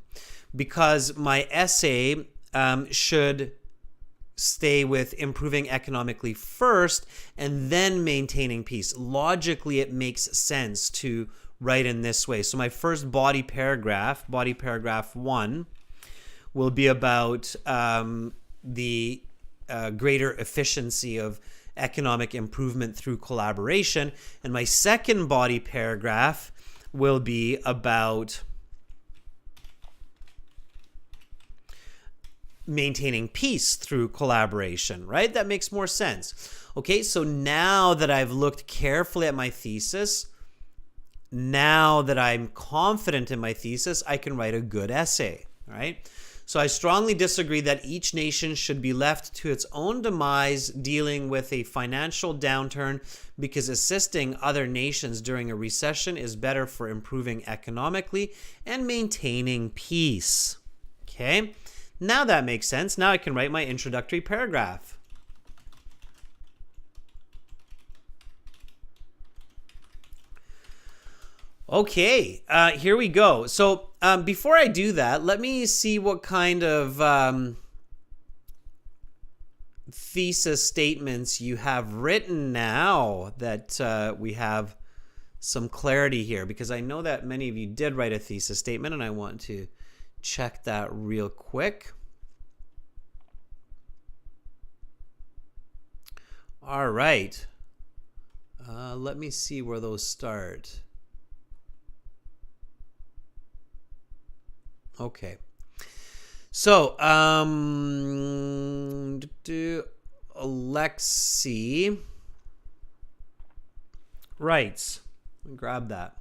because my essay should stay with improving economically first and then maintaining peace. Logically, it makes sense to write in this way. So my first body paragraph 1, will be about the greater efficiency of economic improvement through collaboration. And my second body paragraph will be about maintaining peace through collaboration, right? That makes more sense. Okay, so now that I've looked carefully at my thesis, now that I'm confident in my thesis, I can write a good essay, right? So I strongly disagree that each nation should be left to its own demise dealing with a financial downturn, because assisting other nations during a recession is better for improving economically and maintaining peace. Okay, now that makes sense. Now I can write my introductory paragraph. Okay, here we go. So before I do that, let me see what kind of thesis statements you have written now that we have some clarity here, because I know that many of you did write a thesis statement, and I want to check that real quick. All right. Let me see where those start. Okay. So, Alexi writes, grab that.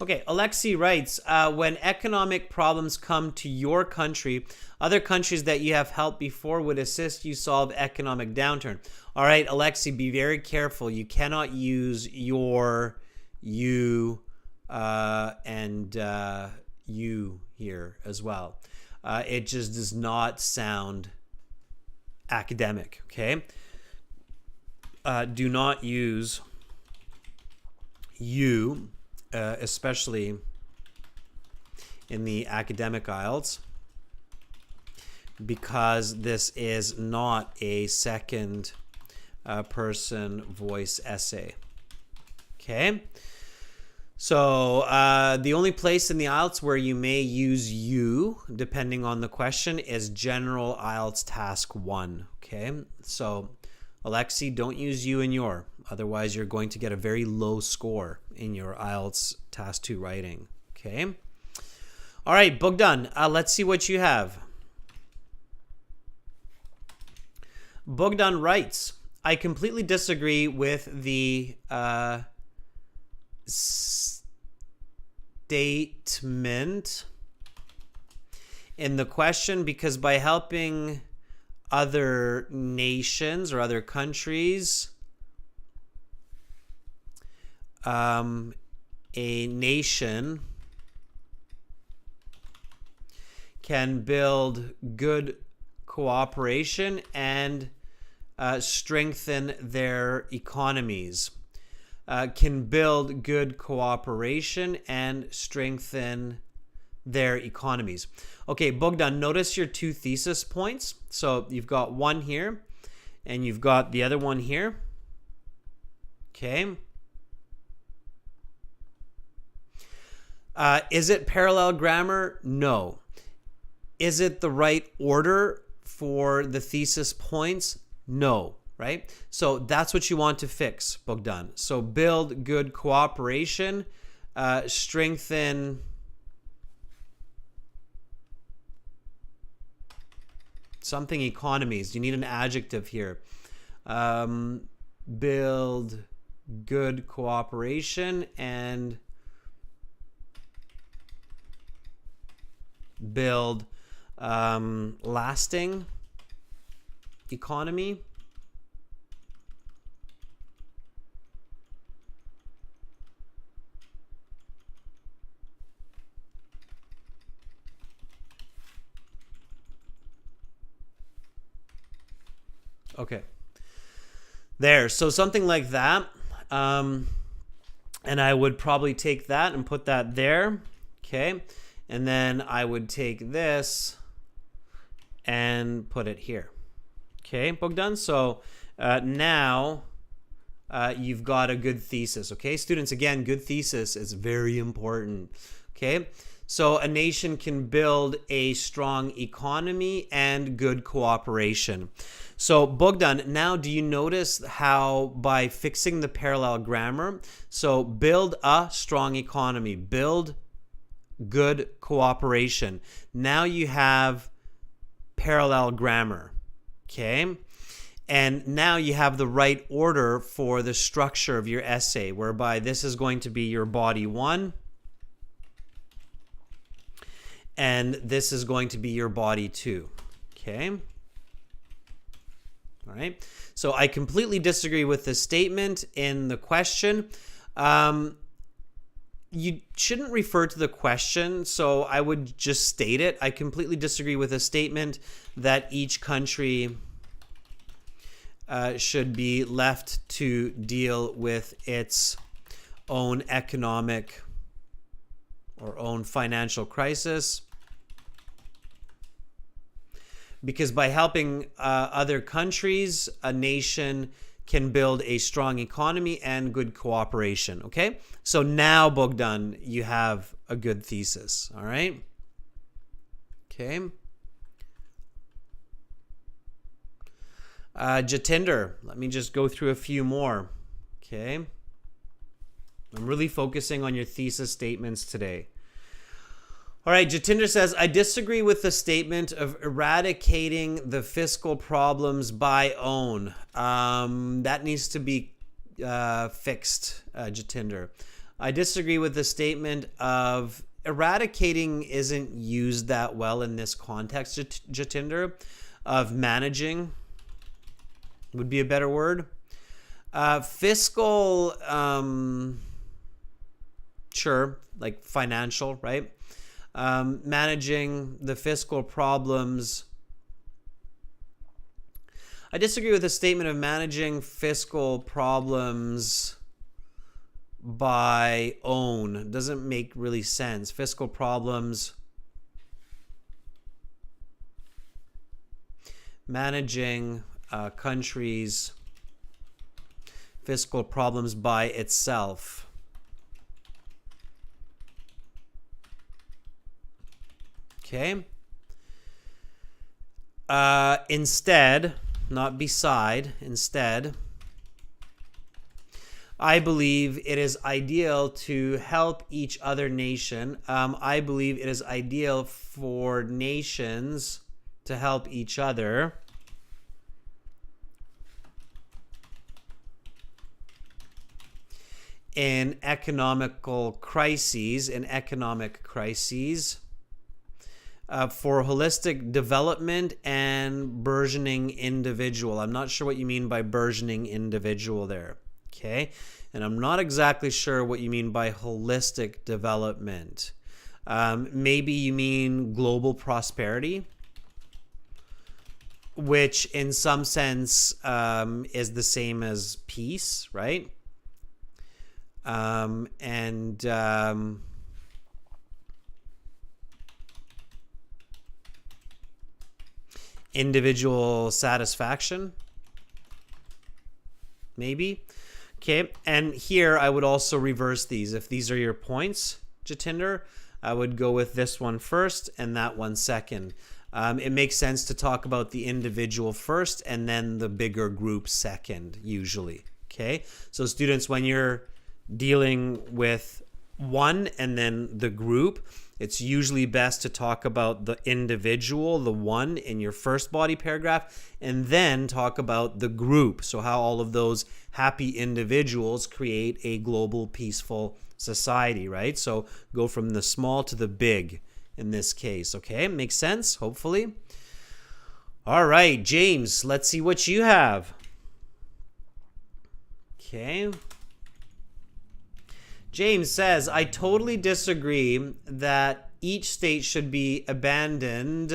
Okay, Alexi writes, when economic problems come to your country, other countries that you have helped before would assist you solve economic downturn. All right, Alexi, be very careful. You cannot use your, you, and you here as well. It just does not sound academic, okay? Do not use you, especially in the academic IELTS, because this is not a second person voice essay. Okay? So the only place in the IELTS where you may use you, depending on the question, is General IELTS Task 1. Okay? So Alexi, don't use you and your. Otherwise, you're going to get a very low score in your IELTS Task 2 writing. Okay? All right, Bogdan, let's see what you have. Bogdan writes, I completely disagree with the statement in the question, because by helping other nations or other countries, a nation can build good cooperation and strengthen their economies. Can build good cooperation and strengthen their economies. Okay, Bogdan, notice your two thesis points. So you've got one here and you've got the other one here. Okay. Is it parallel grammar? No. Is it the right order for the thesis points? No, right? So that's what you want to fix, Bogdan. So build good cooperation, strengthen something economies. You need an adjective here. Build good cooperation and build lasting economy. Okay. There. So something like that. And I would probably take that and put that there. Okay. And then I would take this and put it here. Okay, Bogdan? So now you've got a good thesis. Okay, students, again, good thesis is very important. Okay, so a nation can build a strong economy and good cooperation. So Bogdan, now do you notice how by fixing the parallel grammar, so build a strong economy, build good cooperation. Now you have parallel grammar, okay? And now you have the right order for the structure of your essay, whereby this is going to be your body 1, and this is going to be your body 2, okay? All right, so I completely disagree with the statement in the question. You shouldn't refer to the question, so I would just state it. I completely disagree with a statement that each country should be left to deal with its own economic or own financial crisis. Because by helping other countries, a nation can build a strong economy and good cooperation, okay? So now, Bogdan, you have a good thesis, all right? Okay. Jatinder, let me just go through a few more, okay? I'm really focusing on your thesis statements today. All right, Jatinder says, I disagree with the statement of eradicating the fiscal problems by own. That needs to be fixed, Jatinder. I disagree with the statement of eradicating isn't used that well in this context, Jatinder. Of managing would be a better word. Fiscal, sure, like financial, right? Managing the fiscal problems. I disagree with the statement of managing fiscal problems by own. Doesn't make really sense. Fiscal problems. Managing countries' fiscal problems by itself. Okay. Instead, not beside, instead, I believe it is ideal to help each other nation. I believe it is ideal for nations to help each other. In economic crises, for holistic development and burgeoning individual. I'm not sure what you mean by burgeoning individual there, okay? And I'm not exactly sure what you mean by holistic development. Maybe you mean global prosperity, which in some sense is the same as peace, right? Individual satisfaction, maybe. Okay, and here I would also reverse these. If these are your points, Jatinder, I would go with this one first and that one second. It makes sense to talk about the individual first and then the bigger group second, usually. Okay, so students, when you're dealing with one and then the group, it's usually best to talk about the individual, the one, in your first body paragraph, and then talk about the group. So how all of those happy individuals create a global, peaceful society, right? So go from the small to the big in this case, okay? Makes sense, hopefully. All right, James, let's see what you have. Okay. James says, I totally disagree that each state should be abandoned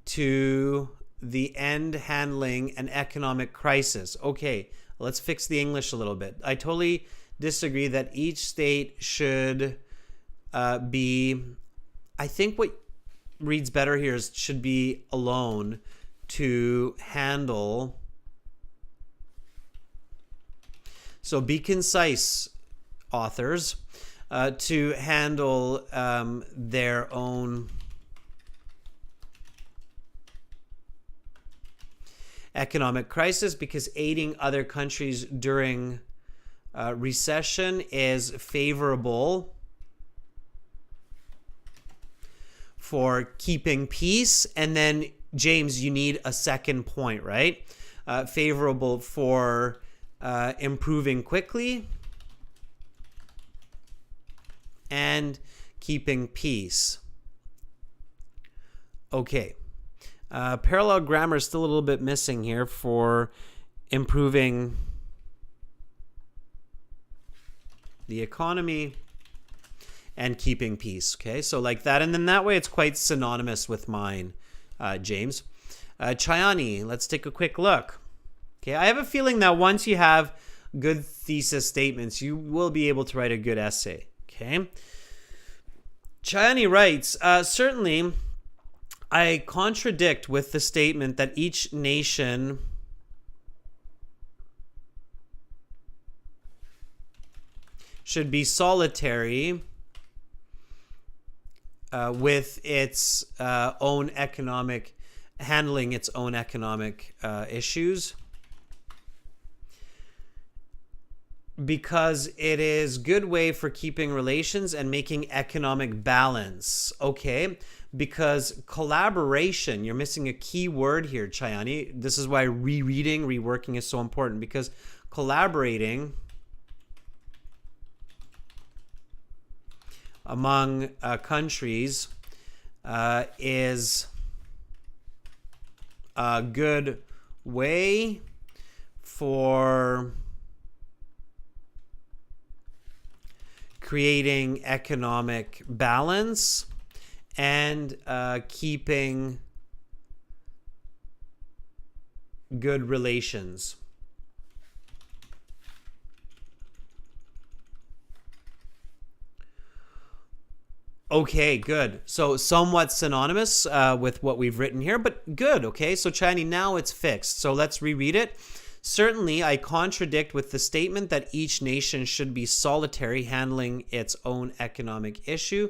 to the end handling an economic crisis. Okay, let's fix the English a little bit. I totally disagree that each state should be, I think what reads better here is should be alone to handle. So be concise, authors, to handle their own economic crisis, because aiding other countries during recession is favorable for keeping peace. And then, James, you need a second point, right? Favorable for improving quickly and keeping peace. Okay. Parallel grammar is still a little bit missing here for improving the economy and keeping peace. Okay, so like that. And then that way it's quite synonymous with mine, James. Chayani, let's take a quick look. Okay, I have a feeling that once you have good thesis statements, you will be able to write a good essay. Okay. Chayani writes, certainly I contradict with the statement that each nation should be solitary with its own economic, handling its own economic issues, because it is good way for keeping relations and making economic balance. Okay, because collaboration, you're missing a key word here, Chayani. This is why rereading, reworking is so important, because collaborating among countries is a good way for creating economic balance and keeping good relations. Okay, good. So somewhat synonymous with what we've written here, but good. Okay, so Chani, now it's fixed. So let's reread it. Certainly, I contradict with the statement that each nation should be solitary, handling its own economic issue,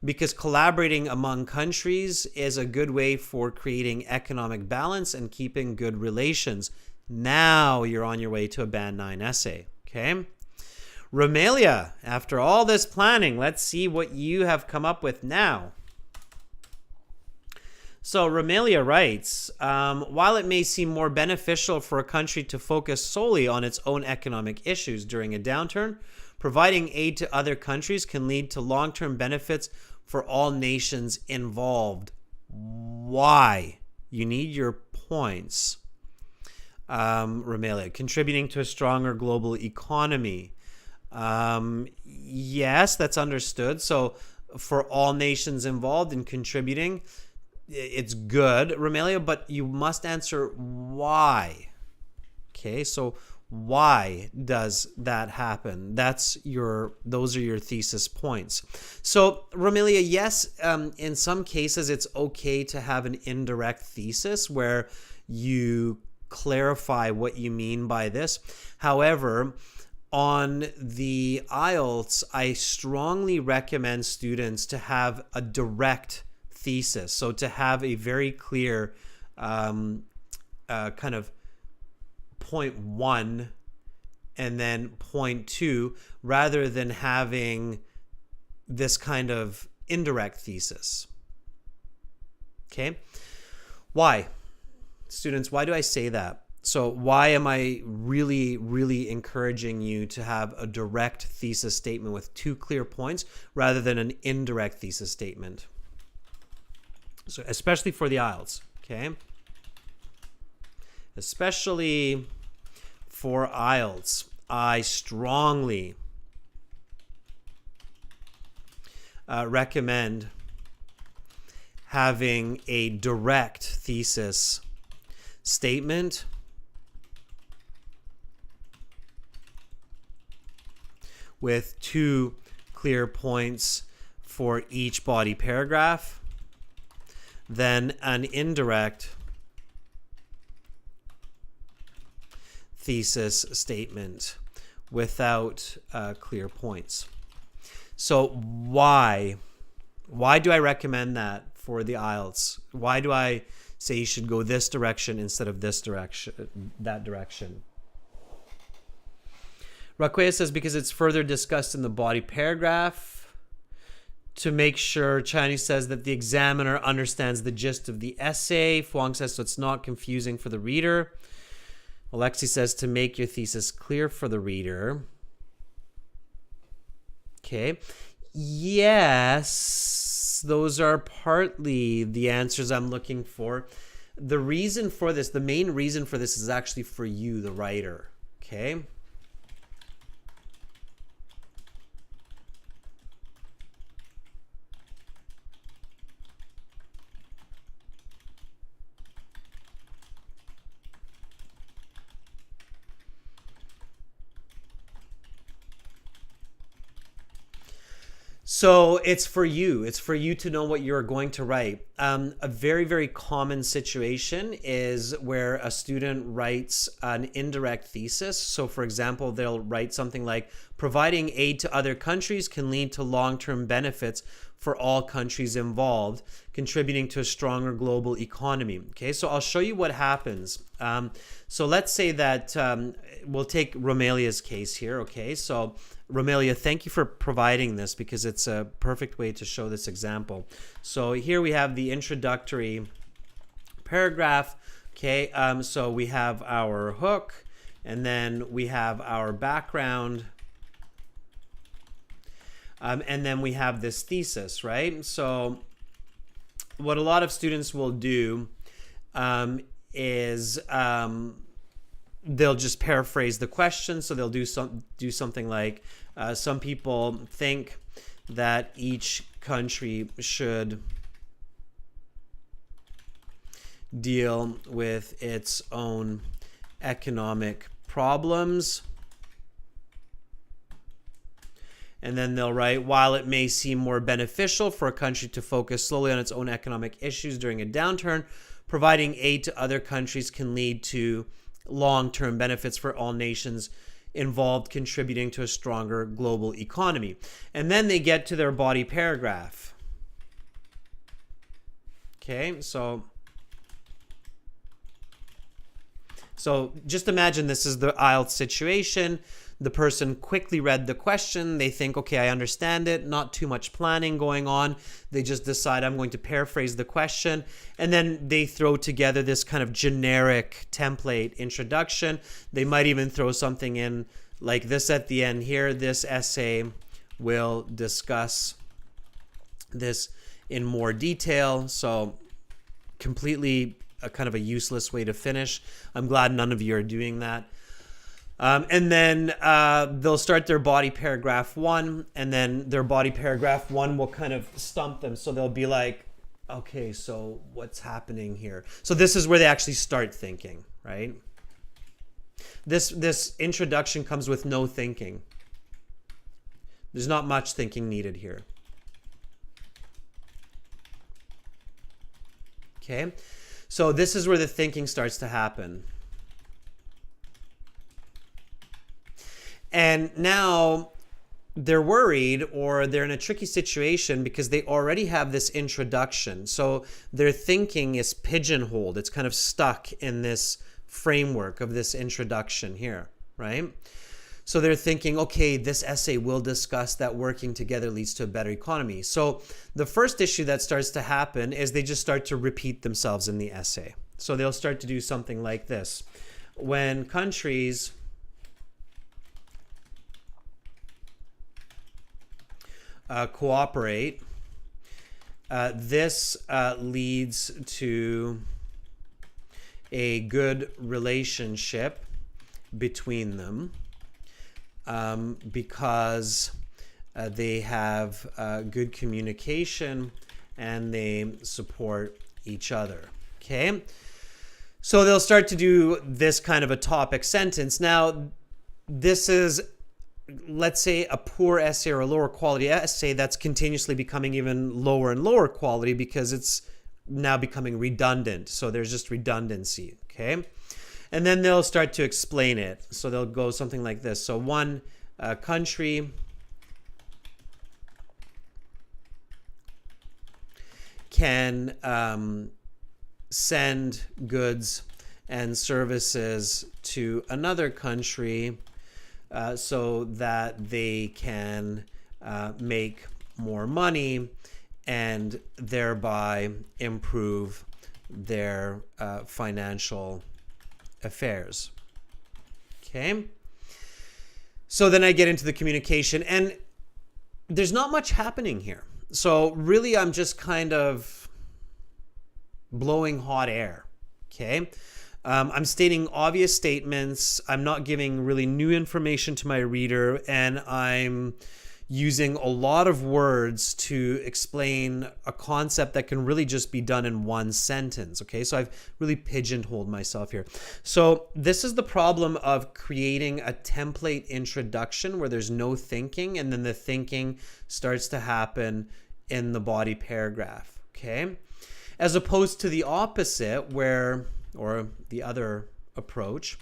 because collaborating among countries is a good way for creating economic balance and keeping good relations. Now you're on your way to a Band 9 essay. Okay. Romelia, after all this planning, let's see what you have come up with now. So Romelia writes, while it may seem more beneficial for a country to focus solely on its own economic issues during a downturn, providing aid to other countries can lead to long-term benefits for all nations involved. Why? You need your points. Romelia, contributing to a stronger global economy. Yes, that's understood. So for all nations involved in contributing, it's good, Romelia, but you must answer why. Okay, so why does that happen? Those are your thesis points. So Romelia, yes, in some cases it's okay to have an indirect thesis where you clarify what you mean by this. However, on the IELTS, I strongly recommend students to have a direct thesis. So to have a very clear kind of point 1 and then point 2, rather than having this kind of indirect thesis. Okay? Why? Students, why do I say that? So why am I really, really encouraging you to have a direct thesis statement with 2 clear points rather than an indirect thesis statement? So especially for the IELTS, okay? Especially for IELTS, I strongly recommend having a direct thesis statement with 2 clear points for each body paragraph, then an indirect thesis statement without clear points. So why do I recommend that for the IELTS? Why do I say you should go this direction instead of this direction, that direction? Raquel says because it's further discussed in the body paragraph to make sure. Chinese says that the examiner understands the gist of the essay. Fuang says so it's not confusing for the reader. Alexi says to make your thesis clear for the reader. Okay. Yes, those are partly the answers I'm looking for. The reason for this, the main reason for this is actually for you, the writer. Okay. So it's for you. It's for you to know what you're going to write. A very, very common situation is where a student writes an indirect thesis. So for example, they'll write something like, providing aid to other countries can lead to long-term benefits for all countries involved, contributing to a stronger global economy. Okay, so I'll show you what happens. So let's say that we'll take Romelia's case here. Okay, so Romelia, thank you for providing this because it's a perfect way to show this example. So here we have the introductory paragraph. Okay, so we have our hook and then we have our background. And then we have this thesis, right? So what a lot of students will do is they'll just paraphrase the question. So they'll do something like, some people think that each country should deal with its own economic problems. And then they'll write, while it may seem more beneficial for a country to focus solely on its own economic issues during a downturn, providing aid to other countries can lead to long-term benefits for all nations involved, contributing to a stronger global economy. And then they get to their body paragraph. Okay, so just imagine this is the IELTS situation. The person quickly read the question. They think, okay, I understand it. Not too much planning going on. They just decide, I'm going to paraphrase the question. And then they throw together this kind of generic template introduction. They might even throw something in like this at the end here. This essay will discuss this in more detail. So completely a kind of a useless way to finish. I'm glad none of you are doing that. And then they'll start their body paragraph 1, and then their body paragraph 1 will kind of stump them. So they'll be like, okay, so what's happening here? So this is where they actually start thinking, right? This introduction comes with no thinking. There's not much thinking needed here. Okay, so this is where the thinking starts to happen. And now they're worried, or they're in a tricky situation because they already have this introduction. So their thinking is pigeonholed. It's kind of stuck in this framework of this introduction here, right? So they're thinking, okay, this essay will discuss that working together leads to a better economy. So the first issue that starts to happen is they just start to repeat themselves in the essay. So they'll start to do something like this. When countries cooperate, this leads to a good relationship between them because they have good communication and they support each other. Okay, so they'll start to do this kind of a topic sentence. Now, this is, let's say, a poor essay or a lower quality essay that's continuously becoming even lower and lower quality because it's now becoming redundant. So there's just redundancy, okay? And then they'll start to explain it. So they'll go something like this. So one country can send goods and services to another country so that they can make more money and thereby improve their financial affairs. Okay. So then I get into the communication, and there's not much happening here. So really, I'm just kind of blowing hot air. Okay. I'm stating obvious statements. I'm not giving really new information to my reader, and I'm using a lot of words to explain a concept that can really just be done in one sentence. Okay, so I've really pigeonholed myself here. So this is the problem of creating a template introduction where there's no thinking, and then the thinking starts to happen in the body paragraph. Okay, as opposed to the opposite, where, or the other approach,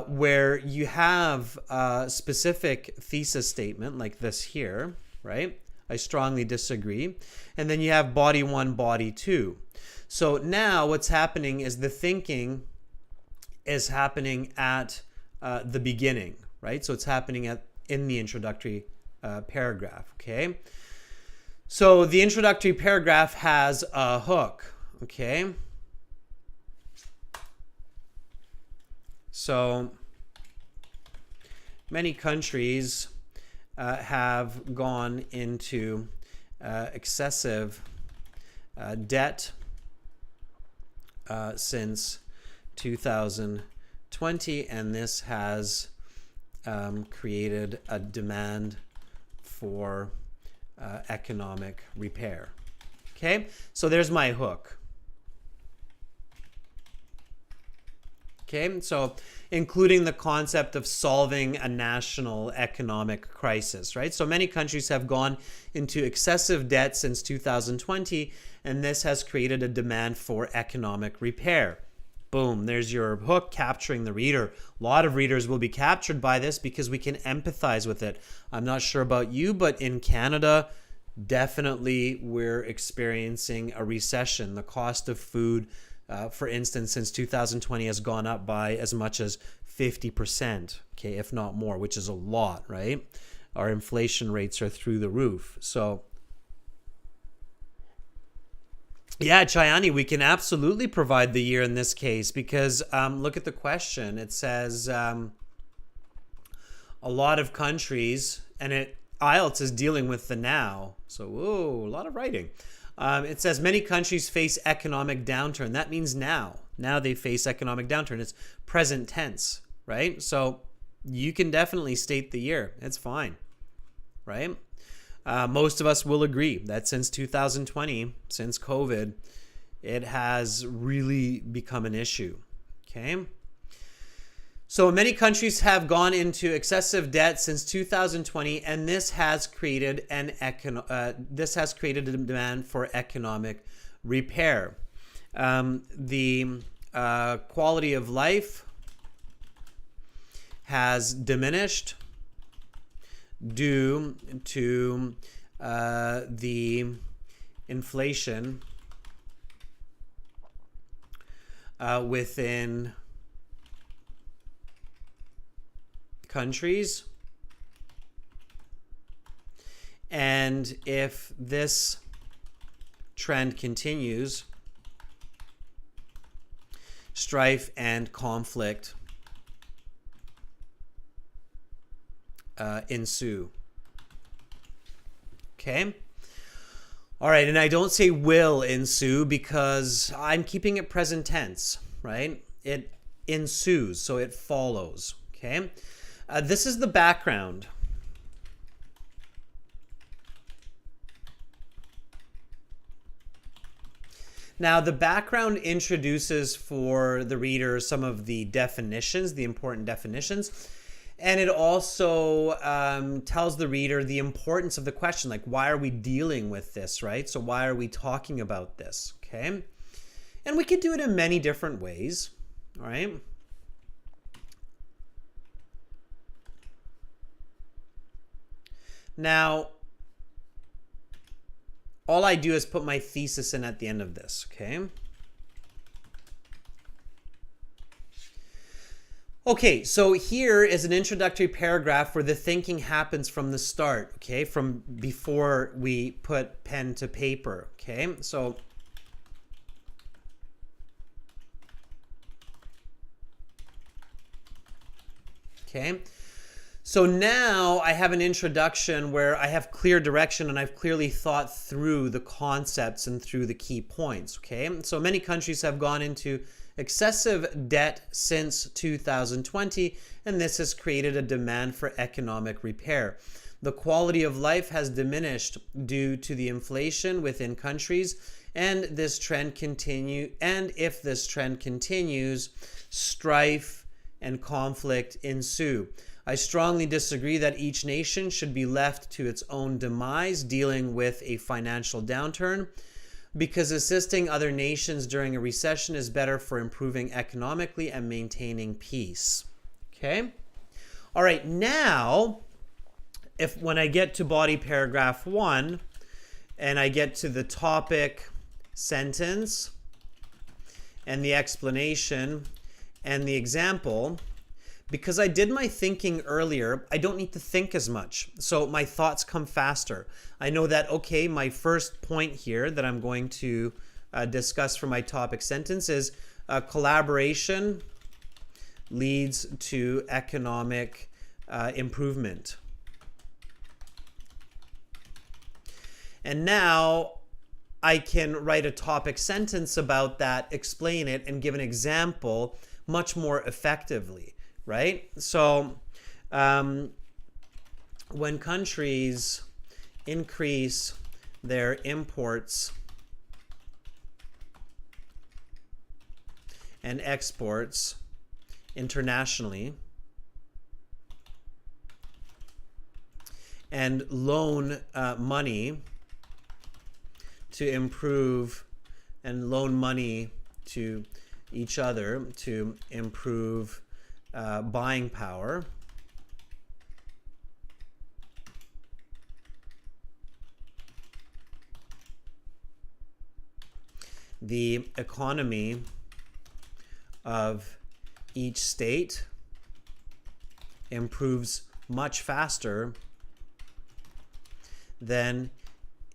where you have a specific thesis statement like this here, right? I strongly disagree. And then you have body 1, body 2. So now what's happening is the thinking is happening at the beginning, right? So it's happening in the introductory paragraph, okay? So the introductory paragraph has a hook, okay? So many countries have gone into excessive debt since 2020, and this has created a demand for economic repair. Okay, so there's my hook. Okay, so including the concept of solving a national economic crisis, right? So many countries have gone into excessive debt since 2020, and this has created a demand for economic repair. Boom, there's your hook, capturing the reader. A lot of readers will be captured by this because we can empathize with it. I'm not sure about you, but in Canada, definitely we're experiencing a recession. The cost of food, for instance, since 2020 has gone up by as much as 50%, okay, if not more, which is a lot, right? Our inflation rates are through the roof. So, yeah, Chayani, we can absolutely provide the year in this case because look at the question. It says a lot of countries, and IELTS is dealing with the now. So, whoa, a lot of writing. It says many countries face economic downturn. That means now. Now they face economic downturn. It's present tense, right? So you can definitely state the year. It's fine, right? Most of us will agree that since 2020, since COVID, it has really become an issue, okay? So many countries have gone into excessive debt since 2020, and this has created a demand for economic repair. The quality of life has diminished due to the inflation within countries, and if this trend continues, strife and conflict ensue. Okay. All right, and I don't say will ensue because I'm keeping it present tense, right? It ensues, so it follows. Okay. This is the background. Now, the background introduces for the reader some of the definitions, the important definitions, and it also tells the reader the importance of the question, like why are we dealing with this, right? So why are we talking about this, okay? And we could do it in many different ways, all right? Now, all I do is put my thesis in at the end of this, okay? Okay, so here is an introductory paragraph where the thinking happens from the start, okay? From before we put pen to paper, okay? So, okay. So now I have an introduction where I have clear direction and I've clearly thought through the concepts and through the key points, okay? So many countries have gone into excessive debt since 2020, and this has created a demand for economic repair. The quality of life has diminished due to the inflation within countries, and if this trend continues, strife and conflict ensue. I strongly disagree that each nation should be left to its own demise dealing with a financial downturn, because assisting other nations during a recession is better for improving economically and maintaining peace. Okay? All right, now, when I get to body paragraph 1 and I get to the topic sentence and the explanation and the example, because I did my thinking earlier, I don't need to think as much. So my thoughts come faster. I know that, okay, my first point here that I'm going to discuss for my topic sentence is collaboration leads to economic improvement. And now I can write a topic sentence about that, explain it, and give an example much more effectively, right? So when countries increase their imports and exports internationally and loan money to improve and loan money to each other to improve buying power, the economy of each state improves much faster than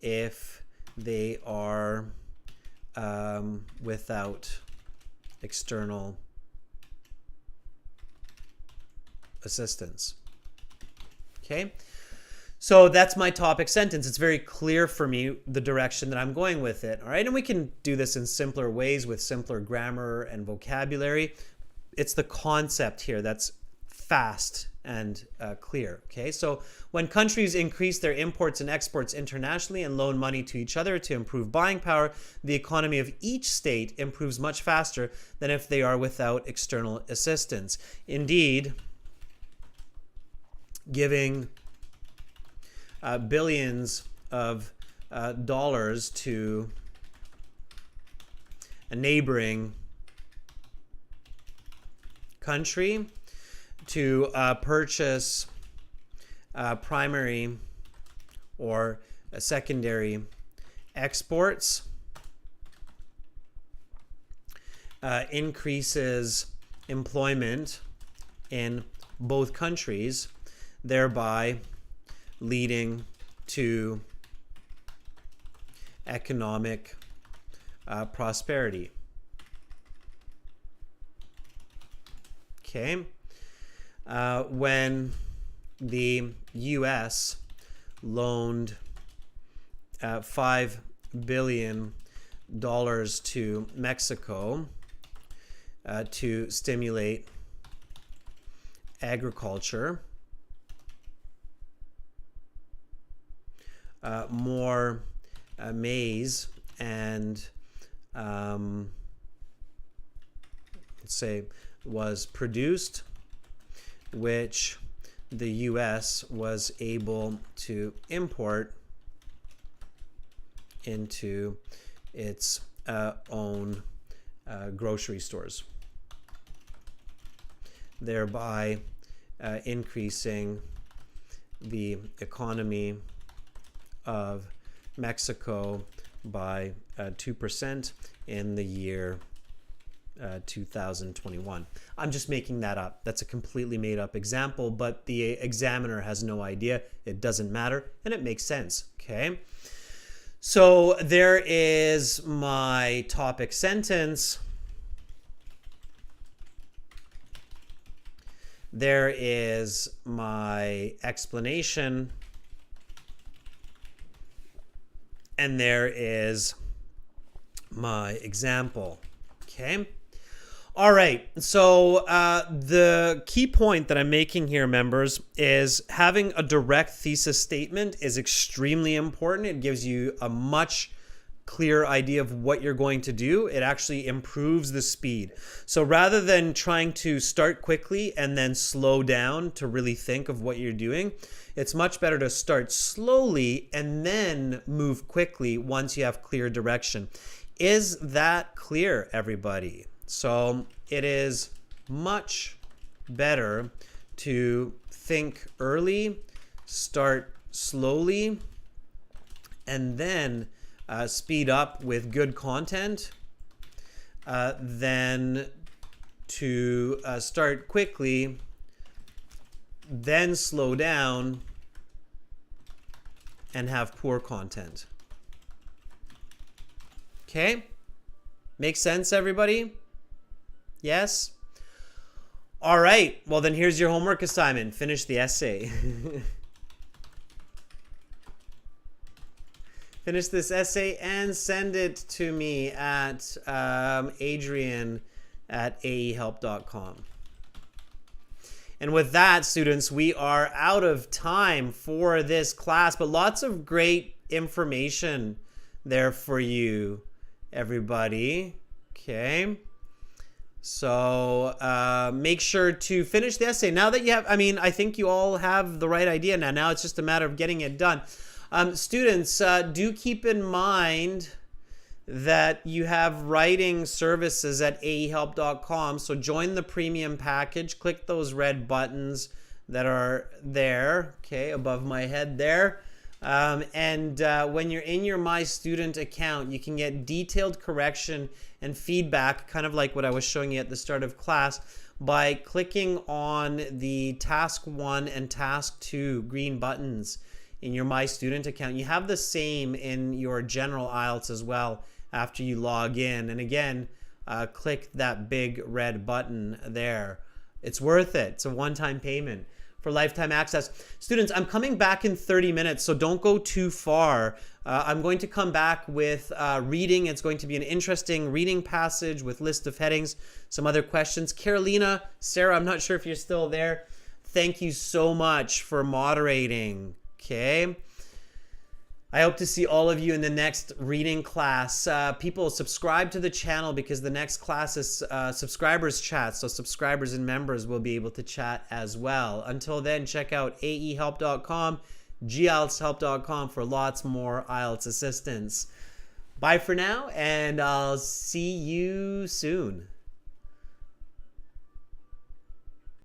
if they are without external assistance. Okay, so that's my topic sentence. It's very clear for me the direction that I'm going with it. All right, and we can do this in simpler ways with simpler grammar and vocabulary. It's the concept here that's fast and clear. Okay, so when countries increase their imports and exports internationally and loan money to each other to improve buying power, the economy of each state improves much faster than if they are without external assistance. Indeed, giving billions of dollars to a neighboring country to purchase primary or secondary exports increases employment in both countries, thereby leading to economic prosperity. Okay. When the U.S. loaned $5 billion to Mexico to stimulate agriculture, more maize and let's say was produced, which the U.S. was able to import into its own grocery stores, thereby increasing the economy of Mexico by 2% in the year 2021. I'm just making that up. That's a completely made up example, but the examiner has no idea. It doesn't matter, and it makes sense. Okay. So there is my topic sentence. There is my explanation. And there is my example. Okay. All right. So the key point that I'm making here, members, is having a direct thesis statement is extremely important. It gives you a much clear idea of what you're going to do. It actually improves the speed. So rather than trying to start quickly and then slow down to really think of what you're doing, it's much better to start slowly and then move quickly once you have clear direction. Is that clear, everybody? So it is much better to think early, start slowly, and then speed up with good content than to start quickly, then slow down and have poor content. Okay? Make sense, everybody? Yes? All right. Well, then here's your homework assignment. Finish the essay. Finish this essay and send it to me at adrian@aehelp.com. And with that, students, we are out of time for this class, but lots of great information there for you, everybody. Okay. So make sure to finish the essay. Now that you have, I think you all have the right idea now. Now it's just a matter of getting it done. Students, do keep in mind that you have writing services at aehelp.com. So join the premium package. Click those red buttons that are there, okay, above my head there. When you're in your My Student account, you can get detailed correction and feedback, kind of like what I was showing you at the start of class, by clicking on the Task 1 and Task 2 green buttons in your My Student account. You have the same in your General IELTS as well after you log in. And again, click that big red button there. It's worth it. It's a one-time payment for lifetime access. Students, I'm coming back in 30 minutes, so don't go too far. I'm going to come back with reading. It's going to be an interesting reading passage with list of headings, some other questions. Carolina, Sarah, I'm not sure if you're still there. Thank you so much for moderating. Okay. I hope to see all of you in the next reading class. People, subscribe to the channel because the next class is subscribers chat. So subscribers and members will be able to chat as well. Until then, check out aehelp.com, gieltshelp.com for lots more IELTS assistance. Bye for now, and I'll see you soon.